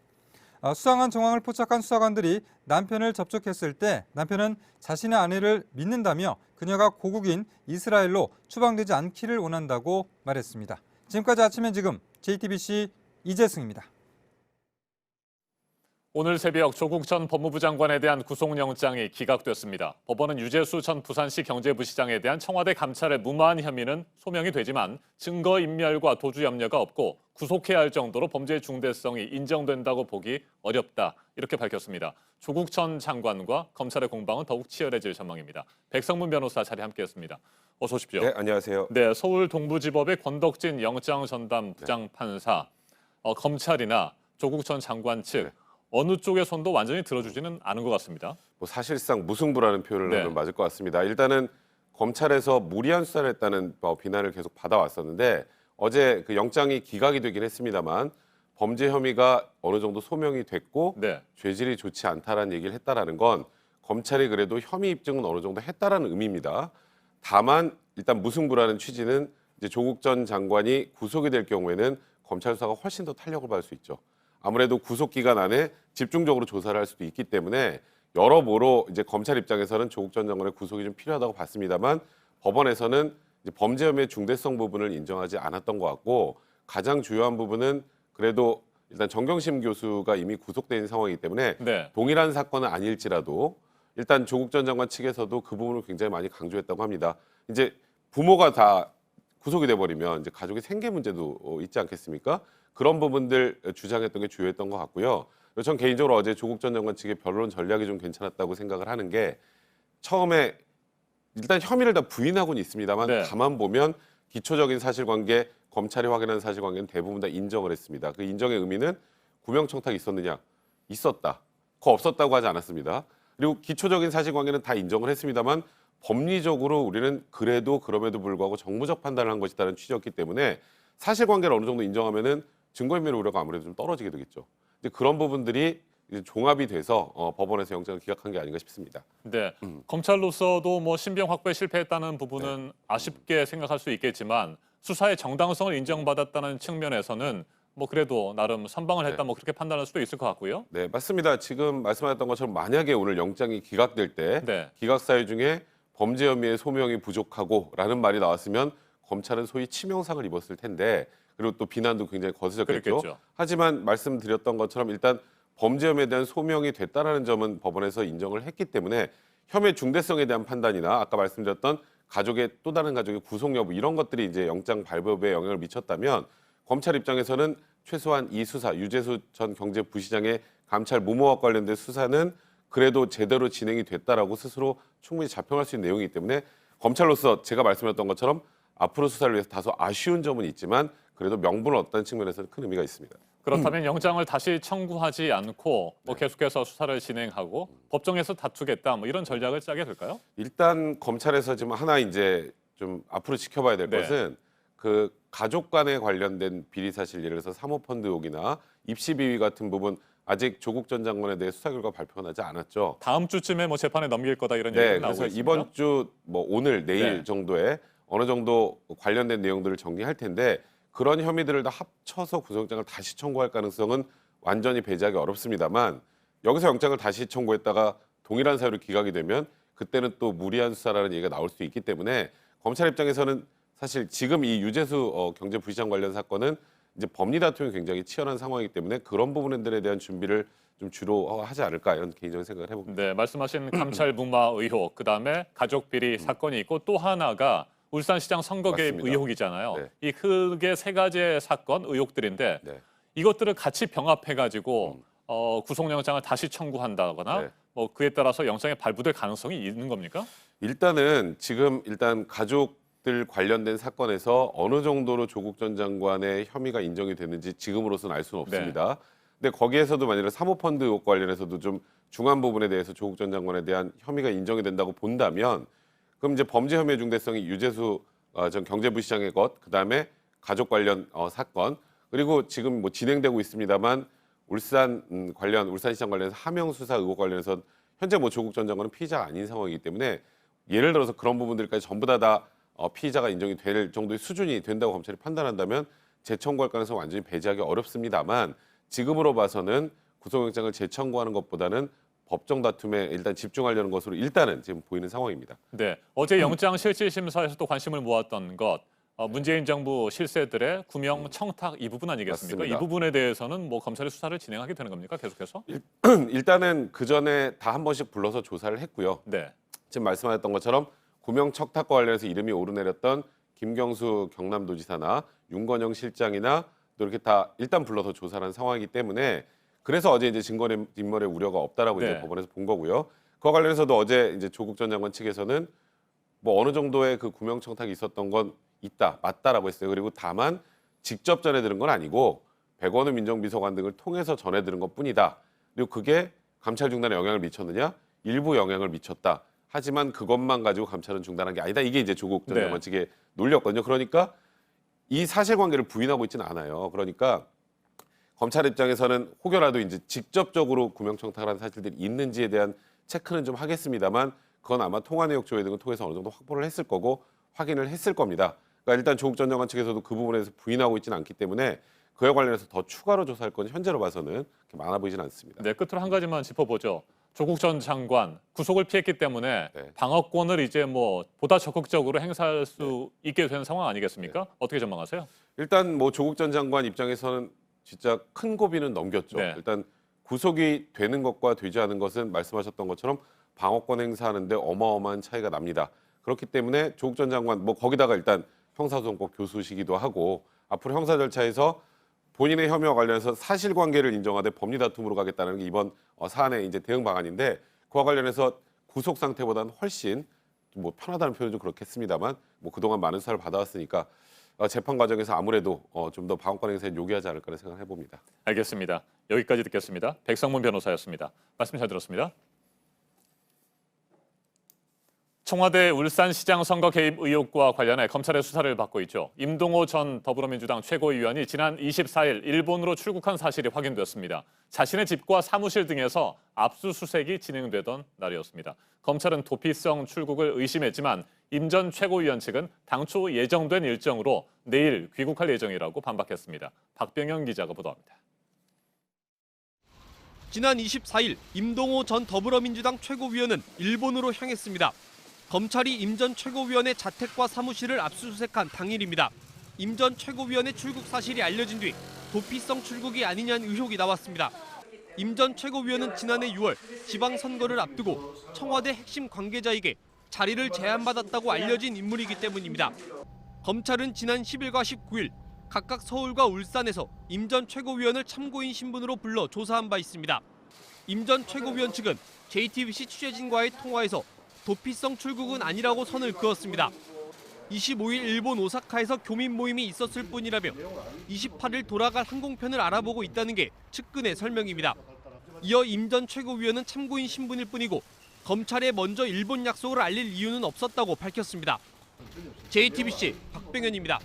수상한 정황을 포착한 수사관들이 남편을 접촉했을 때 남편은 자신의 아내를 믿는다며 그녀가 고국인 이스라엘로 추방되지 않기를 원한다고 말했습니다. 지금까지 아침엔 지금 JTBC 이재승입니다. 오늘 새벽 조국 전 법무부 장관에 대한 구속영장이 기각됐습니다. 법원은 유재수 전 부산시 경제부시장에 대한 청와대 감찰의 무마한 혐의는 소명이 되지만 증거인멸과 도주 염려가 없고 구속해야 할 정도로 범죄의 중대성이 인정된다고 보기 어렵다. 이렇게 밝혔습니다. 조국 전 장관과 검찰의 공방은 더욱 치열해질 전망입니다. 백성문 변호사 자리에 함께했습니다. 어서 오십시오. 네, 안녕하세요. 네, 서울 동부지법의 권덕진 영장전담 부장판사, 검찰이나 조국 전 장관 측 어느 쪽의 손도 완전히 들어주지는 않은 것 같습니다. 뭐 사실상 무승부라는 표현을 하면 맞을 것 같습니다. 일단은 검찰에서 무리한 수사를 했다는 비난을 계속 받아왔었는데 어제 그 영장이 기각이 되긴 했습니다만 범죄 혐의가 어느 정도 소명이 됐고 죄질이 좋지 않다라는 얘기를 했다라는 건 검찰이 그래도 혐의 입증은 어느 정도 했다라는 의미입니다. 다만 일단 무승부라는 취지는 이제 조국 전 장관이 구속이 될 경우에는 검찰 수사가 훨씬 더 탄력을 받을 수 있죠. 아무래도 구속 기간 안에 집중적으로 조사를 할 수도 있기 때문에 여러모로 이제 검찰 입장에서는 조국 전 장관의 구속이 좀 필요하다고 봤습니다만 법원에서는 이제 범죄 혐의의 중대성 부분을 인정하지 않았던 것 같고 가장 주요한 부분은 그래도 일단 정경심 교수가 이미 구속돼 있는 상황이기 때문에 동일한 사건은 아닐지라도 일단 조국 전 장관 측에서도 그 부분을 굉장히 많이 강조했다고 합니다. 이제 부모가 다 구속이 돼버리면 이제 가족의 생계 문제도 있지 않겠습니까? 그런 부분들 주장했던 게 주요했던 것 같고요. 전 개인적으로 어제 조국 전 장관 측의 변론 전략이 좀 괜찮았다고 생각을 하는 게 처음에 일단 혐의를 다 부인하고는 있습니다만 가만 보면 기초적인 사실관계, 검찰이 확인한 사실관계는 대부분 다 인정을 했습니다. 그 인정의 의미는 구명청탁이 있었느냐? 있었다. 그거 없었다고 하지 않았습니다. 그리고 기초적인 사실관계는 다 인정을 했습니다만 법리적으로 우리는 그래도 그럼에도 불구하고 정무적 판단을 한 것이다라는 취지였기 때문에 사실관계를 어느 정도 인정하면은 증거인멸 우려가 아무래도 좀 떨어지게 되겠죠. 이제 그런 부분들이 이제 종합이 돼서 법원에서 영장을 기각한 게 아닌가 싶습니다. 네, 검찰로서도 뭐 신병 확보에 실패했다는 부분은 아쉽게 생각할 수 있겠지만 수사의 정당성을 인정받았다는 측면에서는 뭐 그래도 나름 선방을 했다 뭐 그렇게 판단할 수도 있을 것 같고요. 네, 맞습니다. 지금 말씀하셨던 것처럼 만약에 오늘 영장이 기각될 때 기각 사유 중에 범죄 혐의의 소명이 부족하고라는 말이 나왔으면 검찰은 소위 치명상을 입었을 텐데 그리고 또 비난도 굉장히 거세졌겠죠. 그렇겠죠. 하지만 말씀드렸던 것처럼 일단 범죄 혐의에 대한 소명이 됐다라는 점은 법원에서 인정을 했기 때문에 혐의 중대성에 대한 판단이나 아까 말씀드렸던 가족의 또 다른 가족의 구속 여부 이런 것들이 이제 영장 발부에 영향을 미쳤다면 검찰 입장에서는 최소한 이 수사 유재수 전 경제부시장의 감찰 무모와 관련된 수사는 그래도 제대로 진행이 됐다라고 스스로 충분히 자평할 수 있는 내용이기 때문에 검찰로서 제가 말씀드렸던 것처럼 앞으로 수사를 위해서 다소 아쉬운 점은 있지만 그래도 명분을 얻다는 측면에서는 큰 의미가 있습니다. 그렇다면 영장을 다시 청구하지 않고 뭐 계속해서 수사를 진행하고 법정에서 다투겠다 뭐 이런 전략을 짜게 될까요? 일단 검찰에서 지금 하나 이제 좀 앞으로 지켜봐야 될 것은 그 가족 간에 관련된 비리 사실 예를 들어서 사모펀드 의혹이나 입시 비위 같은 부분 아직 조국 전 장관에 대해 수사 결과 발표가 나지 않았죠. 다음 주쯤에 뭐 재판에 넘길 거다 이런 얘기가 나오고 그래서 있습니다. 이번 주 뭐 오늘 내일 정도에 어느 정도 관련된 내용들을 정리할 텐데 그런 혐의들을 다 합쳐서 구속영장을 다시 청구할 가능성은 완전히 배제하기 어렵습니다만 여기서 영장을 다시 청구했다가 동일한 사유로 기각이 되면 그때는 또 무리한 수사라는 얘기가 나올 수 있기 때문에 검찰 입장에서는 사실 지금 이 유재수 경제부시장 관련 사건은 이제 법리 다툼이 굉장히 치열한 상황이기 때문에 그런 부분들에 대한 준비를 좀 주로 하지 않을까 이런 개인적인 생각을 해봅니다. 네, 말씀하신 감찰 무마 의혹, 그다음에 가족 비리 사건이 있고 또 하나가 울산시장 선거 개입 맞습니다. 의혹이잖아요. 네. 이 크게 세 가지의 사건 의혹들인데 네. 이것들을 같이 병합해가지고 구속영장을 다시 청구한다거나 네. 뭐 그에 따라서 영장에 발부될 가능성이 있는 겁니까? 일단은 지금 가족들 관련된 사건에서 어느 정도로 조국 전 장관의 혐의가 인정이 됐는지 지금으로서는 알 수는 없습니다. 근데 거기에서도 만약에 사모펀드 의혹 관련해서도 좀 중한 부분에 대해서 조국 전 장관에 대한 혐의가 인정이 된다고 본다면 그럼 이제 범죄 혐의의 중대성이 유재수 전 경제부시장의 것, 그다음에 가족 관련 사건, 그리고 지금 뭐 진행되고 있습니다만 울산시장 관련해서 하명 수사 의혹 관련해서 현재 뭐 조국 전 장관은 피의자가 아닌 상황이기 때문에 예를 들어서 그런 부분들까지 전부 다 피의자가 인정이 될 정도의 수준이 된다고 검찰이 판단한다면 재청구할 가능성은 완전히 배제하기 어렵습니다만 지금으로 봐서는 구속영장을 재청구하는 것보다는 법정 다툼에 일단 집중하려는 것으로 일단은 지금 보이는 상황입니다. 네, 어제 영장실질심사에서 또 관심을 모았던 것 문재인 정부 실세들의 구명 청탁 이 부분 아니겠습니까? 맞습니다. 이 부분에 대해서는 뭐 검찰이 수사를 진행하게 되는 겁니까? 계속해서? 일단은 그 전에 다 한 번씩 불러서 조사를 했고요. 네. 지금 말씀하셨던 것처럼 구명 청탁과 관련해서 이름이 오르내렸던 김경수 경남도지사나 윤건영 실장이나 또 이렇게 다 일단 불러서 조사를 한 상황이기 때문에 그래서 어제 이제 증거인멸의 우려가 없다라고 이제 법원에서 본 거고요. 그와 관련해서도 어제 이제 조국 전 장관 측에서는 뭐 어느 정도의 그 구명 청탁이 있었던 건 있다, 맞다라고 했어요. 그리고 다만 직접 전해 들은 건 아니고 백원우 민정비서관 등을 통해서 전해 들은 것뿐이다. 그리고 그게 감찰 중단에 영향을 미쳤느냐? 일부 영향을 미쳤다. 하지만 그것만 가지고 감찰은 중단한 게 아니다. 이게 이제 조국 전 장관 측의 논리였거든요. 그러니까 이 사실관계를 부인하고 있지는 않아요. 그러니까 검찰 입장에서는 혹여라도 이제 직접적으로 구명청탁을 한 사실들이 있는지에 대한 체크는 좀 하겠습니다만 그건 아마 통화 내역 조회 등을 통해서 어느 정도 확보를 했을 거고 확인을 했을 겁니다. 그러니까 일단 조국 전 장관 측에서도 그 부분에 대해서 부인하고 있지는 않기 때문에 그에 관련해서 더 추가로 조사할 건 현재로 봐서는 그렇게 많아 보이지는 않습니다. 네, 끝으로 한 가지만 짚어보죠. 조국 전 장관 구속을 피했기 때문에 방어권을 이제 뭐 보다 적극적으로 행사할 수 있게 된 상황 아니겠습니까? 어떻게 전망하세요? 일단 뭐 조국 전 장관 입장에서는 진짜 큰 고비는 넘겼죠. 일단 구속이 되는 것과 되지 않은 것은 말씀하셨던 것처럼 방어권 행사하는데 어마어마한 차이가 납니다. 그렇기 때문에 조국 전 장관 뭐 거기다가 일단 형사소송법 교수시기도 하고 앞으로 형사 절차에서 본인의 혐의와 관련해서 사실관계를 인정하되 법리 다툼으로 가겠다는 게 이번 사안의 이제 대응 방안인데 그와 관련해서 구속 상태보다는 훨씬 뭐 편하다는 표현은 좀 그렇겠습니다만 뭐 그동안 많은 수사를 받아왔으니까 재판 과정에서 아무래도 좀 더 방어권 행사에 요구하지 않을까 생각을 해봅니다. 알겠습니다. 여기까지 듣겠습니다. 백성문 변호사였습니다. 말씀 잘 들었습니다. 청와대 울산시장 선거 개입 의혹과 관련해 검찰의 수사를 받고 있죠. 임동호 전 더불어민주당 최고위원이 지난 24일 일본으로 출국한 사실이 확인됐습니다. 자신의 집과 사무실 등에서 압수수색이 진행되던 날이었습니다. 검찰은 도피성 출국을 의심했지만 임 전 최고위원 측은 당초 예정된 일정으로 내일 귀국할 예정이라고 반박했습니다. 박병영 기자가 보도합니다. 지난 24일 임동호 전 더불어민주당 최고위원은 일본으로 향했습니다. 검찰이 임 전 최고위원의 자택과 사무실을 압수수색한 당일입니다. 임 전 최고위원의 출국 사실이 알려진 뒤 도피성 출국이 아니냐는 의혹이 나왔습니다. 임 전 최고위원은 지난해 6월 지방선거를 앞두고 청와대 핵심 관계자에게 자리를 제안받았다고 알려진 인물이기 때문입니다. 검찰은 지난 10일과 19일 각각 서울과 울산에서 임 전 최고위원을 참고인 신분으로 불러 조사한 바 있습니다. 임 전 최고위원 측은 JTBC 취재진과의 통화에서 도피성 출국은 아니라고 선을 그었습니다. 25일 일본 오사카에서 교민 모임이 있었을 뿐이라며 28일 돌아갈 항공편을 알아보고 있다는 게 측근의 설명입니다. 이어 임 전 최고위원은 참고인 신분일 뿐이고 검찰에 먼저 일본 약속을 알릴 이유는 없었다고 밝혔습니다. JTBC 박병현입니다.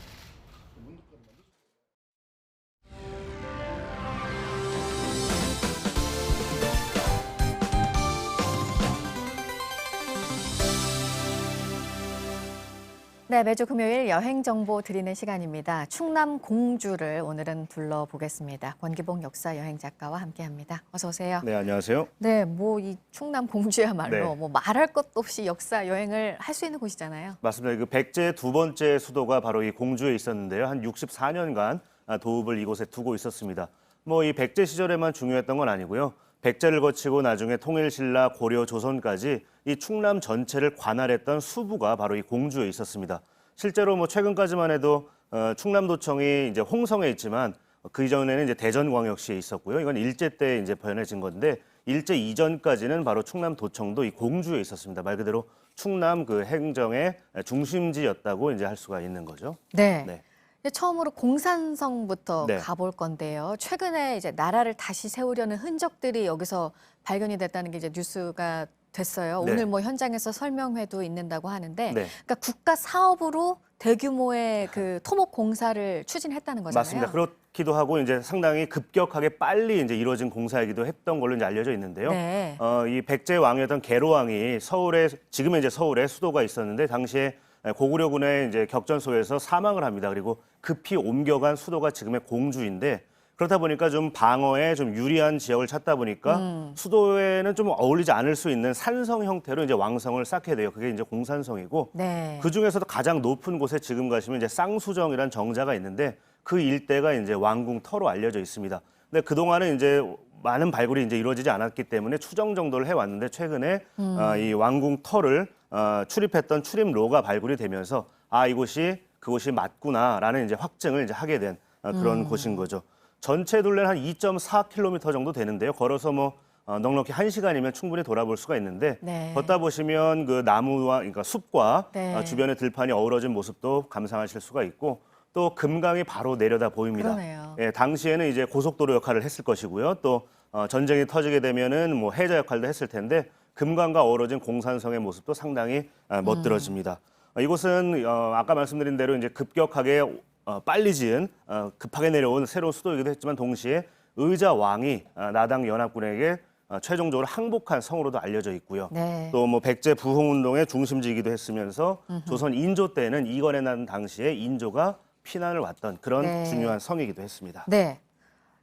네, 매주 금요일 여행 정보 드리는 시간입니다. 충남 공주를 오늘은 둘러보겠습니다. 권기봉 역사 여행 작가와 함께합니다. 어서 오세요. 네, 안녕하세요. 네, 뭐 이 충남 공주야말로 네. 뭐 말할 것도 없이 역사 여행을 할 수 있는 곳이잖아요. 맞습니다. 그 백제 두 번째 수도가 바로 이 공주에 있었는데요. 한 64년간 도읍을 이곳에 두고 있었습니다. 뭐 이 백제 시절에만 중요했던 건 아니고요. 백제를 거치고 나중에 통일신라, 고려, 조선까지 이 충남 전체를 관할했던 수부가 바로 이 공주에 있었습니다. 실제로 뭐 최근까지만 해도 충남도청이 이제 홍성에 있지만 그 이전에는 이제 대전광역시에 있었고요. 이건 일제 때 이제 변해진 건데 일제 이전까지는 바로 충남도청도 이 공주에 있었습니다. 말 그대로 충남 그 행정의 중심지였다고 이제 할 수가 있는 거죠. 네. 네. 이제 처음으로 공산성부터 네. 가볼 건데요. 최근에 이제 나라를 다시 세우려는 흔적들이 여기서 발견이 됐다는 게 이제 뉴스가 됐어요. 네. 오늘 뭐 현장에서 설명회도 있는다고 하는데, 네. 그러니까 국가 사업으로 대규모의 그 토목 공사를 추진했다는 거잖아요. 맞습니다. 그렇기도 하고 이제 상당히 급격하게 빨리 이제 이루어진 공사이기도 했던 걸로 이제 알려져 있는데요. 네. 이 백제 왕이었던 계로왕이 서울에 지금은 이제 서울에 수도가 있었는데 당시에 고구려군의 이제 격전 속에서 사망을 합니다. 그리고 급히 옮겨간 수도가 지금의 공주인데 그렇다 보니까 좀 방어에 좀 유리한 지역을 찾다 보니까 수도에는 좀 어울리지 않을 수 있는 산성 형태로 이제 왕성을 쌓게 돼요. 그게 이제 공산성이고 네. 그 중에서도 가장 높은 곳에 지금 가시면 이제 쌍수정이라는 정자가 있는데 그 일대가 이제 왕궁터로 알려져 있습니다. 근데 그 동안은 이제 많은 발굴이 이제 이루어지지 않았기 때문에 추정 정도를 해왔는데 최근에 이 왕궁터를 출입했던 출입로가 발굴이 되면서 아 이곳이 그곳이 맞구나라는 이제 확증을 이제 하게 된 그런 곳인 거죠. 전체 둘레는 한 2.4km 정도 되는데요. 걸어서 뭐 넉넉히 1시간이면 충분히 돌아볼 수가 있는데 네. 걷다 보시면 그 나무와 그러니까 숲과 네. 주변의 들판이 어우러진 모습도 감상하실 수가 있고 또 금강이 바로 내려다 보입니다. 그러네요. 예, 당시에는 이제 고속도로 역할을 했을 것이고요. 또 전쟁이 터지게 되면은 뭐 해저 역할도 했을 텐데 금강과 어우러진 공산성의 모습도 상당히 멋들어집니다. 이곳은 아까 말씀드린 대로 이제 급격하게 빨리 지은 급하게 내려온 새로운 수도이기도 했지만 동시에 의자 왕이 나당 연합군에게 최종적으로 항복한 성으로도 알려져 있고요. 네. 또 뭐 백제 부흥운동의 중심지이기도 했으면서 조선 인조 때는 이건에 난 당시에 인조가 피난을 왔던 그런 네. 중요한 성이기도 했습니다. 네.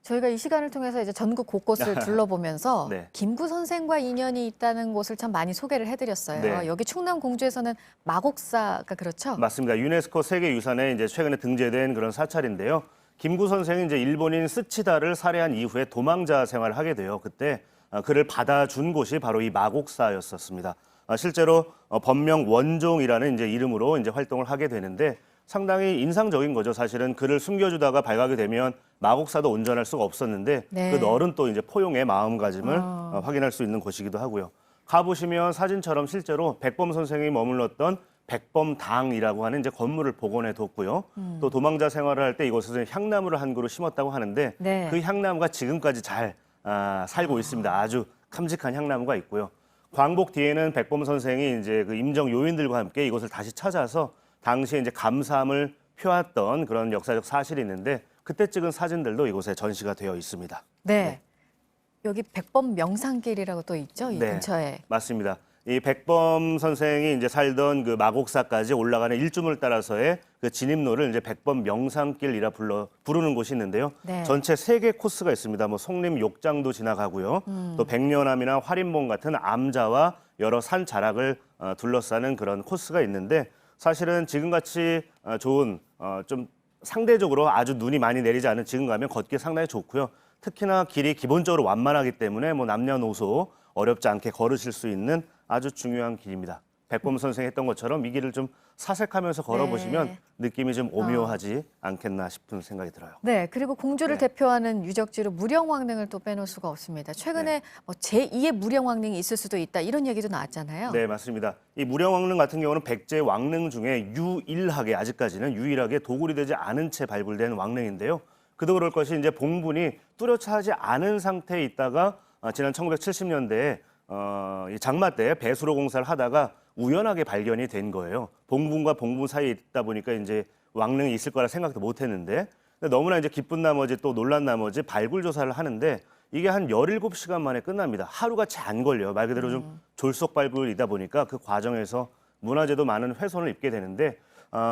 저희가 이 시간을 통해서 이제 전국 곳곳을 둘러보면서 네. 김구 선생과 인연이 있다는 곳을 참 많이 소개를 해드렸어요. 네. 여기 충남 공주에서는 마곡사가 그렇죠? 맞습니다. 유네스코 세계유산에 이제 최근에 등재된 그런 사찰인데요. 김구 선생이 이제 일본인 스치다를 살해한 이후에 도망자 생활을 하게 돼요. 그때 그를 받아준 곳이 바로 이 마곡사였었습니다. 실제로 법명 원종이라는 이제 이름으로 이제 활동을 하게 되는데 상당히 인상적인 거죠. 사실은 그를 숨겨주다가 발각이 되면 마곡사도 온전할 수가 없었는데 네. 그 넓은 또 이제 포용의 마음가짐을 확인할 수 있는 곳이기도 하고요. 가보시면 사진처럼 실제로 백범 선생이 머물렀던 백범당이라고 하는 이제 건물을 복원해 뒀고요. 또 도망자 생활을 할 때 이곳에서 향나무를 한 그루 심었다고 하는데 네. 그 향나무가 지금까지 잘 살고 있습니다. 아주 큼직한 향나무가 있고요. 광복 뒤에는 백범 선생이 이제 그 임정 요인들과 함께 이곳을 다시 찾아서 당시에 이제 감사함을 표했던 그런 역사적 사실이 있는데 그때 찍은 사진들도 이곳에 전시가 되어 있습니다. 네. 여기 백범 명산길이라고 또 있죠? 이 근처에. 맞습니다. 이 백범 선생이 이제 살던 그 마곡사까지 올라가는 일주를 따라서의 그 진입로를 이제 백범 명산길이라 부르는 곳이 있는데요. 네. 전체 3개 코스가 있습니다. 뭐 송림 욕장도 지나가고요. 또 백년암이나 활인봉 같은 암자와 여러 산 자락을 둘러싸는 그런 코스가 있는데 사실은 지금같이 좋은 좀 상대적으로 아주 눈이 많이 내리지 않은 지금 가면 걷기 상당히 좋고요. 특히나 길이 기본적으로 완만하기 때문에 뭐 남녀노소 어렵지 않게 걸으실 수 있는 아주 중요한 길입니다. 백범 선생이 했던 것처럼 이 길을 좀 사색하면서 걸어보시면 네. 느낌이 좀 오묘하지 않겠나 싶은 생각이 들어요. 네, 그리고 공주를 대표하는 유적지로 무령왕릉을 또 빼놓을 수가 없습니다. 최근에 뭐 제2의 무령왕릉이 있을 수도 있다 이런 얘기도 나왔잖아요. 네, 맞습니다. 이 무령왕릉 같은 경우는 백제 왕릉 중에 유일하게 아직까지는 유일하게 도굴이 되지 않은 채 발굴된 왕릉인데요. 그도 그럴 것이 이제 봉분이 뚜렷하지 않은 상태에 있다가 지난 1970년대에 이 장마 때 배수로 공사를 하다가 우연하게 발견이 된 거예요. 봉분과 봉분 사이에 있다 보니까 이제 왕릉이 있을 거라 생각도 못 했는데 너무나 이제 기쁜 나머지 또 놀란 나머지 발굴 조사를 하는데 이게 한 17시간 만에 끝납니다. 하루가 채 안 걸려요. 말 그대로 좀 졸속 발굴이다 보니까 그 과정에서 문화재도 많은 훼손을 입게 되는데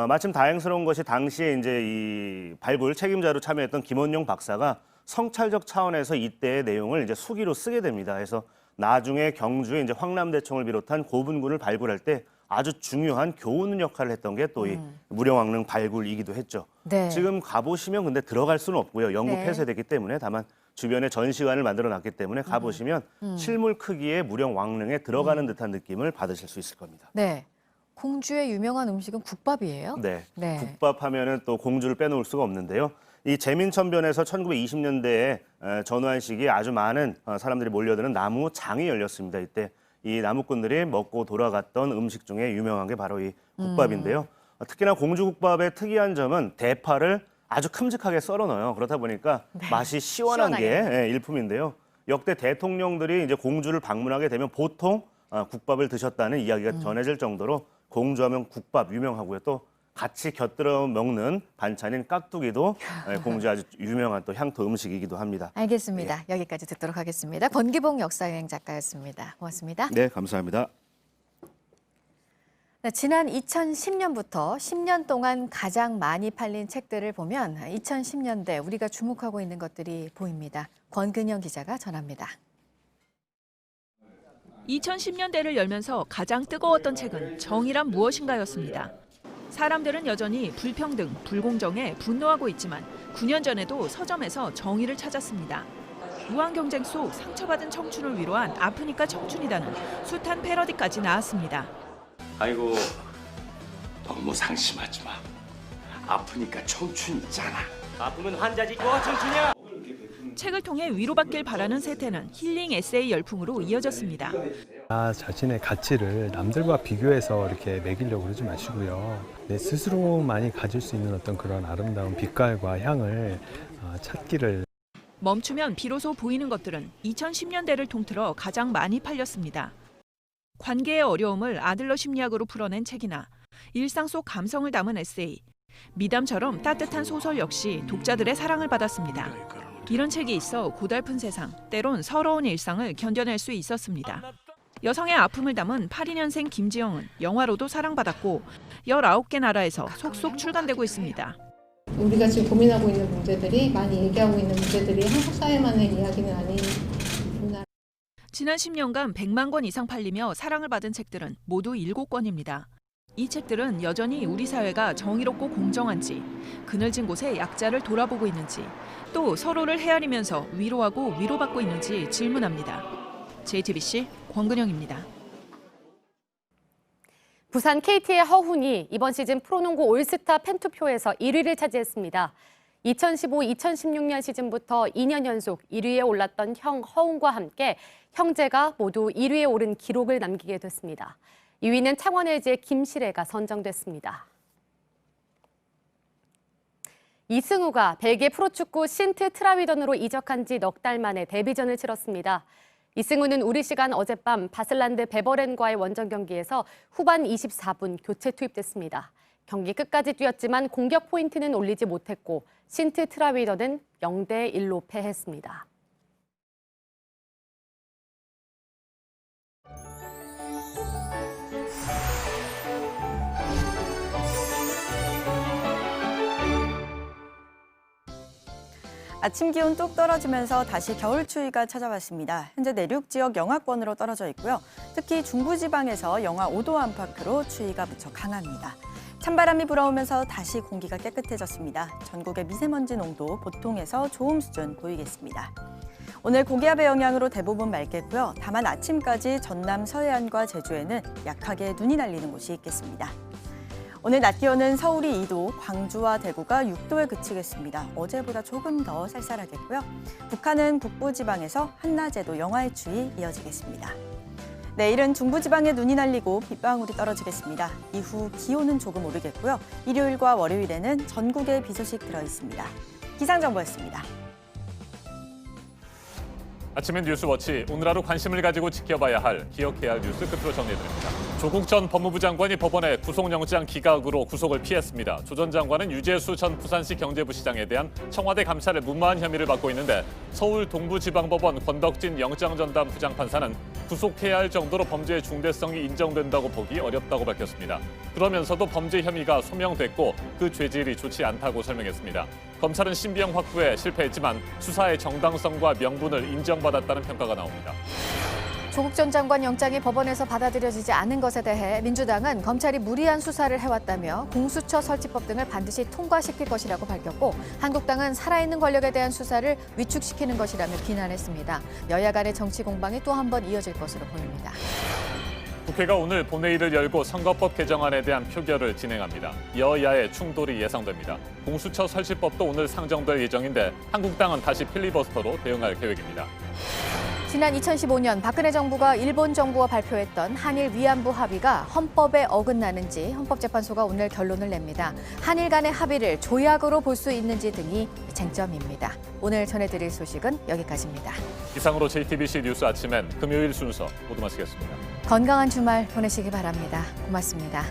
마침 다행스러운 것이 당시에 이제 이 발굴 책임자로 참여했던 김원용 박사가 성찰적 차원에서 이때의 내용을 이제 수기로 쓰게 됩니다. 그래서 나중에 경주에 이제 황남대청을 비롯한 고분군을 발굴할 때 아주 중요한 교훈 역할을 했던 게 또 이 무령왕릉 발굴이기도 했죠. 네. 지금 가보시면 근데 들어갈 수는 없고요. 영구 네. 폐쇄됐기 때문에 다만 주변에 전시관을 만들어놨기 때문에 가보시면 실물 크기의 무령왕릉에 들어가는 듯한 느낌을 받으실 수 있을 겁니다. 네. 공주의 유명한 음식은 국밥이에요? 네. 네. 국밥 하면은 또 공주를 빼놓을 수가 없는데요. 이 제민천변에서 1920년대에 전후한 시기에 아주 많은 사람들이 몰려드는 나무장이 열렸습니다. 이때 이 나무꾼들이 먹고 돌아갔던 음식 중에 유명한 게 바로 이 국밥인데요. 특히나 공주국밥의 특이한 점은 대파를 아주 큼직하게 썰어 넣어요. 그렇다 보니까 맛이 시원한 게 일품인데요. 역대 대통령들이 이제 공주를 방문하게 되면 보통 국밥을 드셨다는 이야기가 전해질 정도로 공주하면 국밥 유명하고요. 또 같이 곁들여 먹는 반찬인 깍두기도 공주 아주 유명한 또 향토 음식이기도 합니다. 알겠습니다. 여기까지 듣도록 하겠습니다. 권기봉 역사여행 작가였습니다. 고맙습니다. 네, 감사합니다. 네, 지난 2010년부터 10년 동안 가장 많이 팔린 책들을 보면 2010년대 우리가 주목하고 있는 것들이 보입니다. 권근영 기자가 전합니다. 2010년대를 열면서 가장 뜨거웠던 책은 정의란 무엇인가였습니다. 사람들은 여전히 불평등, 불공정에 분노하고 있지만 9년 전에도 서점에서 정의를 찾았습니다. 무한경쟁 속 상처받은 청춘을 위로한 아프니까 청춘이다는 숱한 패러디까지 나왔습니다. 아이고, 너무 상심하지 마. 아프니까 청춘 있잖아. 아프면 환자지 뭐가 청춘이야? 책을 통해 위로받길 바라는 세태는 힐링 에세이 열풍으로 이어졌습니다. 자신의 가치를 남들과 비교해서 이렇게 매기려고 그러지 마시고요. 내 스스로만이 가질 수 있는 어떤 그런 아름다운 빛깔과 향을 찾기를. 멈추면 비로소 보이는 것들은 2010년대를 통틀어 가장 많이 팔렸습니다. 관계의 어려움을 아들러 심리학으로 풀어낸 책이나 일상 속 감성을 담은 에세이, 미담처럼 따뜻한 소설 역시 독자들의 사랑을 받았습니다. 이런 책이 있어 고달픈 세상, 때론 서러운 일상을 견뎌낼 수 있었습니다. 여성의 아픔을 담은 82년생 김지영은 영화로도 사랑받았고 19개 나라에서 속속 출간되고 있습니다. 우리가 지금 고민하고 있는 문제들이, 많이 얘기하고 있는 문제들이 한국 사회만의 이야기는 아닌. 지난 10년간 100만 권 이상 팔리며 사랑을 받은 책들은 모두 7권입니다. 이 책들은 여전히 우리 사회가 정의롭고 공정한지, 그늘진 곳에 약자를 돌아보고 있는지, 또 서로를 헤아리면서 위로하고 위로받고 있는지 질문합니다. JTBC 권근영입니다. 부산 KT의 허훈이 이번 시즌 프로농구 올스타 팬투표에서 1위를 차지했습니다. 2015-2016년 시즌부터 2년 연속 1위에 올랐던 형 허훈과 함께 형제가 모두 1위에 오른 기록을 남기게 됐습니다. 2위는 창원 LG의 김시래가 선정됐습니다. 이승우가 벨기에 프로축구 신트 트라위던으로 이적한 지 넉 달 만에 데뷔전을 치렀습니다. 이승우는 우리 시간 어젯밤 바슬란드 베버렌과의 원정 경기에서 후반 24분 교체 투입됐습니다. 경기 끝까지 뛰었지만 공격 포인트는 올리지 못했고 신트 트라위던은 0대1로 패했습니다. 아침 기온 뚝 떨어지면서 다시 겨울 추위가 찾아왔습니다. 현재 내륙 지역 영하권으로 떨어져 있고요. 특히 중부지방에서 영하 5도 안팎으로 추위가 무척 강합니다. 찬바람이 불어오면서 다시 공기가 깨끗해졌습니다. 전국의 미세먼지 농도 보통에서 좋음 수준 보이겠습니다. 오늘 고기압의 영향으로 대부분 맑겠고요. 다만 아침까지 전남 서해안과 제주에는 약하게 눈이 날리는 곳이 있겠습니다. 오늘 낮 기온은 서울이 2도, 광주와 대구가 6도에 그치겠습니다. 어제보다 조금 더 쌀쌀하겠고요. 북한은 북부지방에서 한낮에도 영하의 추위 이어지겠습니다. 내일은 중부지방에 눈이 날리고 빗방울이 떨어지겠습니다. 이후 기온은 조금 오르겠고요. 일요일과 월요일에는 전국에 비 소식 들어있습니다. 기상정보였습니다. 아침엔 뉴스워치, 오늘 하루 관심을 가지고 지켜봐야 할, 기억해야 할 뉴스 끝으로 정리해드립니다. 조국 전 법무부 장관이 법원에 구속영장 기각으로 구속을 피했습니다. 조 전 장관은 유재수 전 부산시 경제부시장에 대한 청와대 감찰을 무마한 혐의를 받고 있는데 서울 동부지방법원 권덕진 영장전담 부장판사는 구속해야 할 정도로 범죄의 중대성이 인정된다고 보기 어렵다고 밝혔습니다. 그러면서도 범죄 혐의가 소명됐고 그 죄질이 좋지 않다고 설명했습니다. 검찰은 신병 확보에 실패했지만 수사의 정당성과 명분을 인정받았다는 평가가 나옵니다. 조국 전 장관 영장이 법원에서 받아들여지지 않은 것에 대해 민주당은 검찰이 무리한 수사를 해왔다며 공수처 설치법 등을 반드시 통과시킬 것이라고 밝혔고, 한국당은 살아있는 권력에 대한 수사를 위축시키는 것이라며 비난했습니다. 여야 간의 정치 공방이 또 한 번 이어질 것으로 보입니다. 국회가 오늘 본회의를 열고 선거법 개정안에 대한 표결을 진행합니다. 여야의 충돌이 예상됩니다. 공수처 설치법도 오늘 상정될 예정인데 한국당은 다시 필리버스터로 대응할 계획입니다. 지난 2015년 박근혜 정부가 일본 정부와 발표했던 한일 위안부 합의가 헌법에 어긋나는지 헌법재판소가 오늘 결론을 냅니다. 한일 간의 합의를 조약으로 볼 수 있는지 등이 쟁점입니다. 오늘 전해드릴 소식은 여기까지입니다. 이상으로 JTBC 뉴스 아침엔 금요일 순서 모두 마치겠습니다. 건강한 주말 보내시기 바랍니다. 고맙습니다.